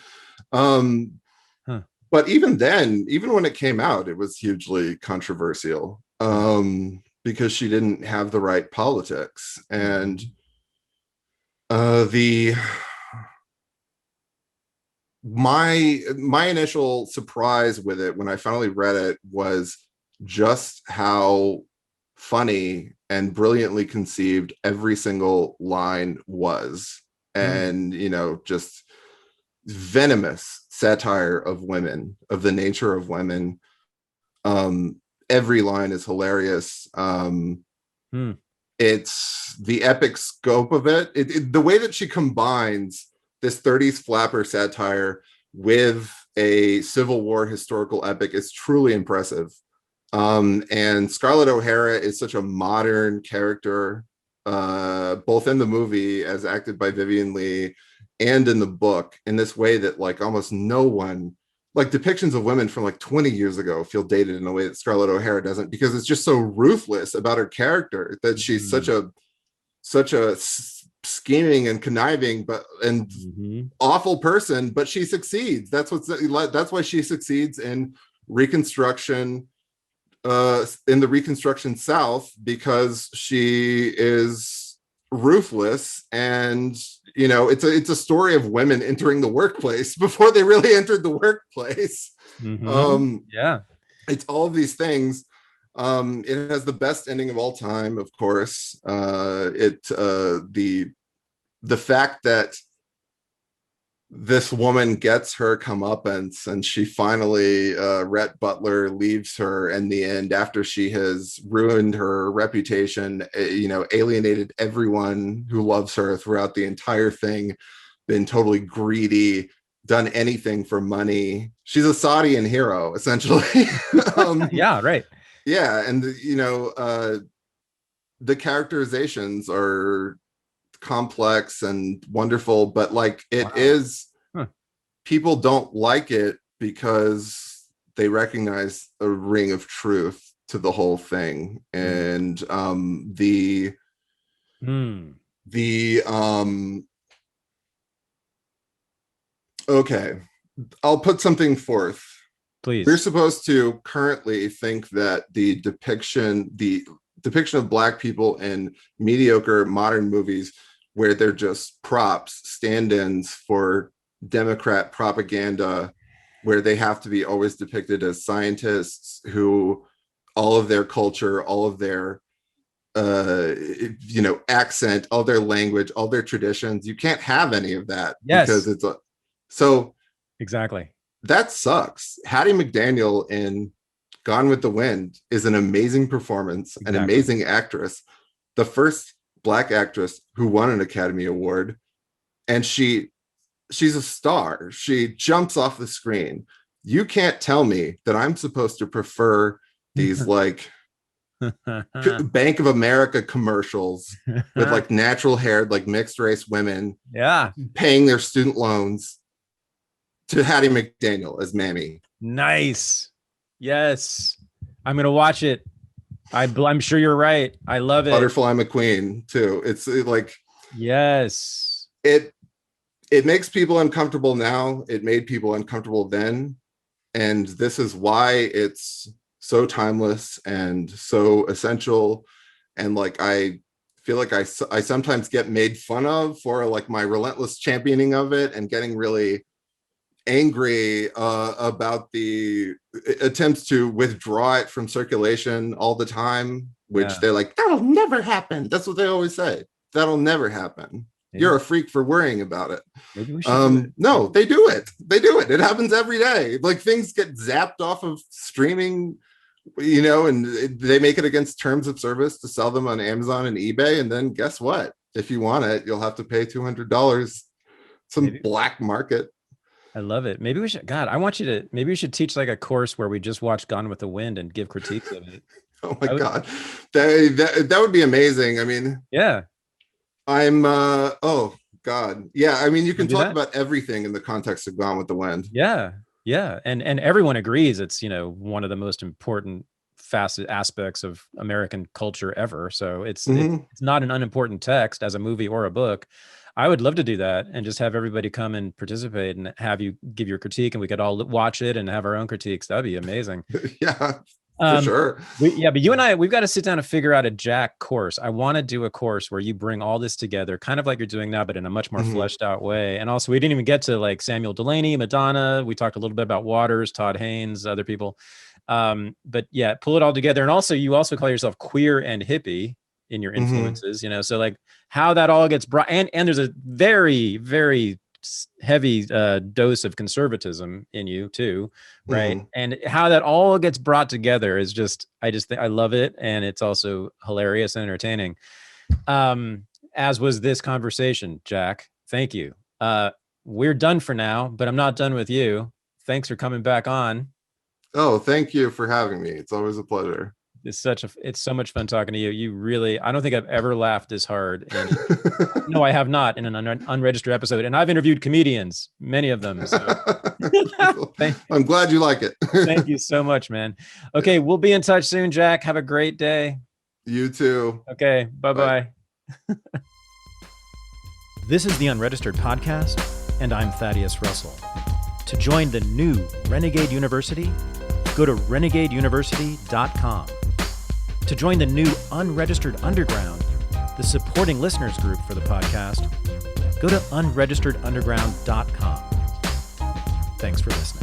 But even then, even when it came out, it was hugely controversial because she didn't have the right politics. And my initial surprise with it when I finally read it was just how funny and brilliantly conceived every single line was. And just venomous satire of women, of the nature of women. Every line is hilarious. It's the epic scope of it. The way that she combines this 30s flapper satire with a Civil War historical epic is truly impressive. And Scarlett O'Hara is such a modern character, both in the movie as acted by Vivien Leigh and in the book, in this way that like almost no one, like depictions of women from like 20 years ago feel dated in a way that Scarlett O'Hara doesn't, because it's just so ruthless about her character that she's such a scheming and conniving and awful person, but she succeeds. That's why she succeeds in Reconstruction, in the Reconstruction South, because she is ruthless. And it's a story of women entering the workplace before they really entered the workplace. It's all of these things. It has the best ending of all time, of course. The fact that this woman gets her comeuppance, and she finally, Rhett Butler leaves her in the end after she has ruined her reputation, alienated everyone who loves her throughout the entire thing, been totally greedy, done anything for money. She's a Sadian hero, essentially. Right. Yeah, and the characterizations are complex and wonderful, but like people don't like it because they recognize a ring of truth to the whole thing. And okay, I'll put something forth. Please. We're supposed to currently think that the depiction of Black people in mediocre modern movies, where they're just props, stand-ins for Democrat propaganda, where they have to be always depicted as scientists who all of their culture, all of their accent, all their language, all their traditions, you can't have any of that. Because it's exactly. That sucks. Hattie McDaniel in Gone with the Wind is an amazing performance, an amazing actress, the first Black actress who won an Academy Award, and she's a star. She jumps off the screen. You can't tell me that I'm supposed to prefer these like Bank of America commercials with like natural haired, like mixed race women, paying their student loans, to Hattie McDaniel as Mammy. Nice. Yes. I'm going to watch it. I'm sure you're right. I love it. Butterfly McQueen too. Yes. It makes people uncomfortable now. It made people uncomfortable then. And this is why it's so timeless and so essential. And like, I feel like I sometimes get made fun of for like my relentless championing of it and getting really angry about the attempts to withdraw it from circulation all the time, which they're like, that'll never happen. That's what they always say. That'll never happen. Maybe. You're a freak for worrying about it. Maybe we should do it. No, they do it. They do it. It happens every day. Like things get zapped off of streaming, you know, and they make it against terms of service to sell them on Amazon and eBay. And then guess what? If you want it, you'll have to pay $200, some black market. I love it. Maybe we should, God, maybe we should teach like a course where we just watch Gone with the Wind and give critiques of it. Oh my God. That would be amazing. I mean, yeah. Oh God. Yeah. I mean, you can talk about everything in the context of Gone with the Wind. Yeah. Yeah. And everyone agrees it's, you know, one of the most important facet aspects of American culture ever. So it's not an unimportant text as a movie or a book. I would love to do that and just have everybody come and participate and have you give your critique and we could all watch it and have our own critiques. That'd be amazing. Yeah, for sure. But you and I, we've got to sit down and figure out a Jack course. I want to do a course where you bring all this together, kind of like you're doing now, but in a much more fleshed out way. And also we didn't even get to like Samuel Delany, Madonna. We talked a little bit about Waters, Todd Haynes, other people. But yeah, pull it all together. And also you also call yourself queer and hippie in your influences, you know, so like how that all gets brought, and there's a very, very heavy dose of conservatism in you too, right? And how that all gets brought together is just, I love it. And it's also hilarious and entertaining. As was this conversation, Jack. Thank you. We're done for now, but I'm not done with you. Thanks for coming back on. Oh, thank you for having me. It's always a pleasure. It's so much fun talking to you. You really, I don't think I've ever laughed this hard. No, I have not in an unregistered episode. And I've interviewed comedians, many of them. So. I'm glad you like it. Thank you so much, man. Okay. We'll be in touch soon, Jack. Have a great day. You too. Okay. Bye-bye. This is the Unregistered Podcast, and I'm Thaddeus Russell. To join the new Renegade University, go to renegadeuniversity.com. To join the new Unregistered Underground, the supporting listeners group for the podcast, go to unregisteredunderground.com. Thanks for listening.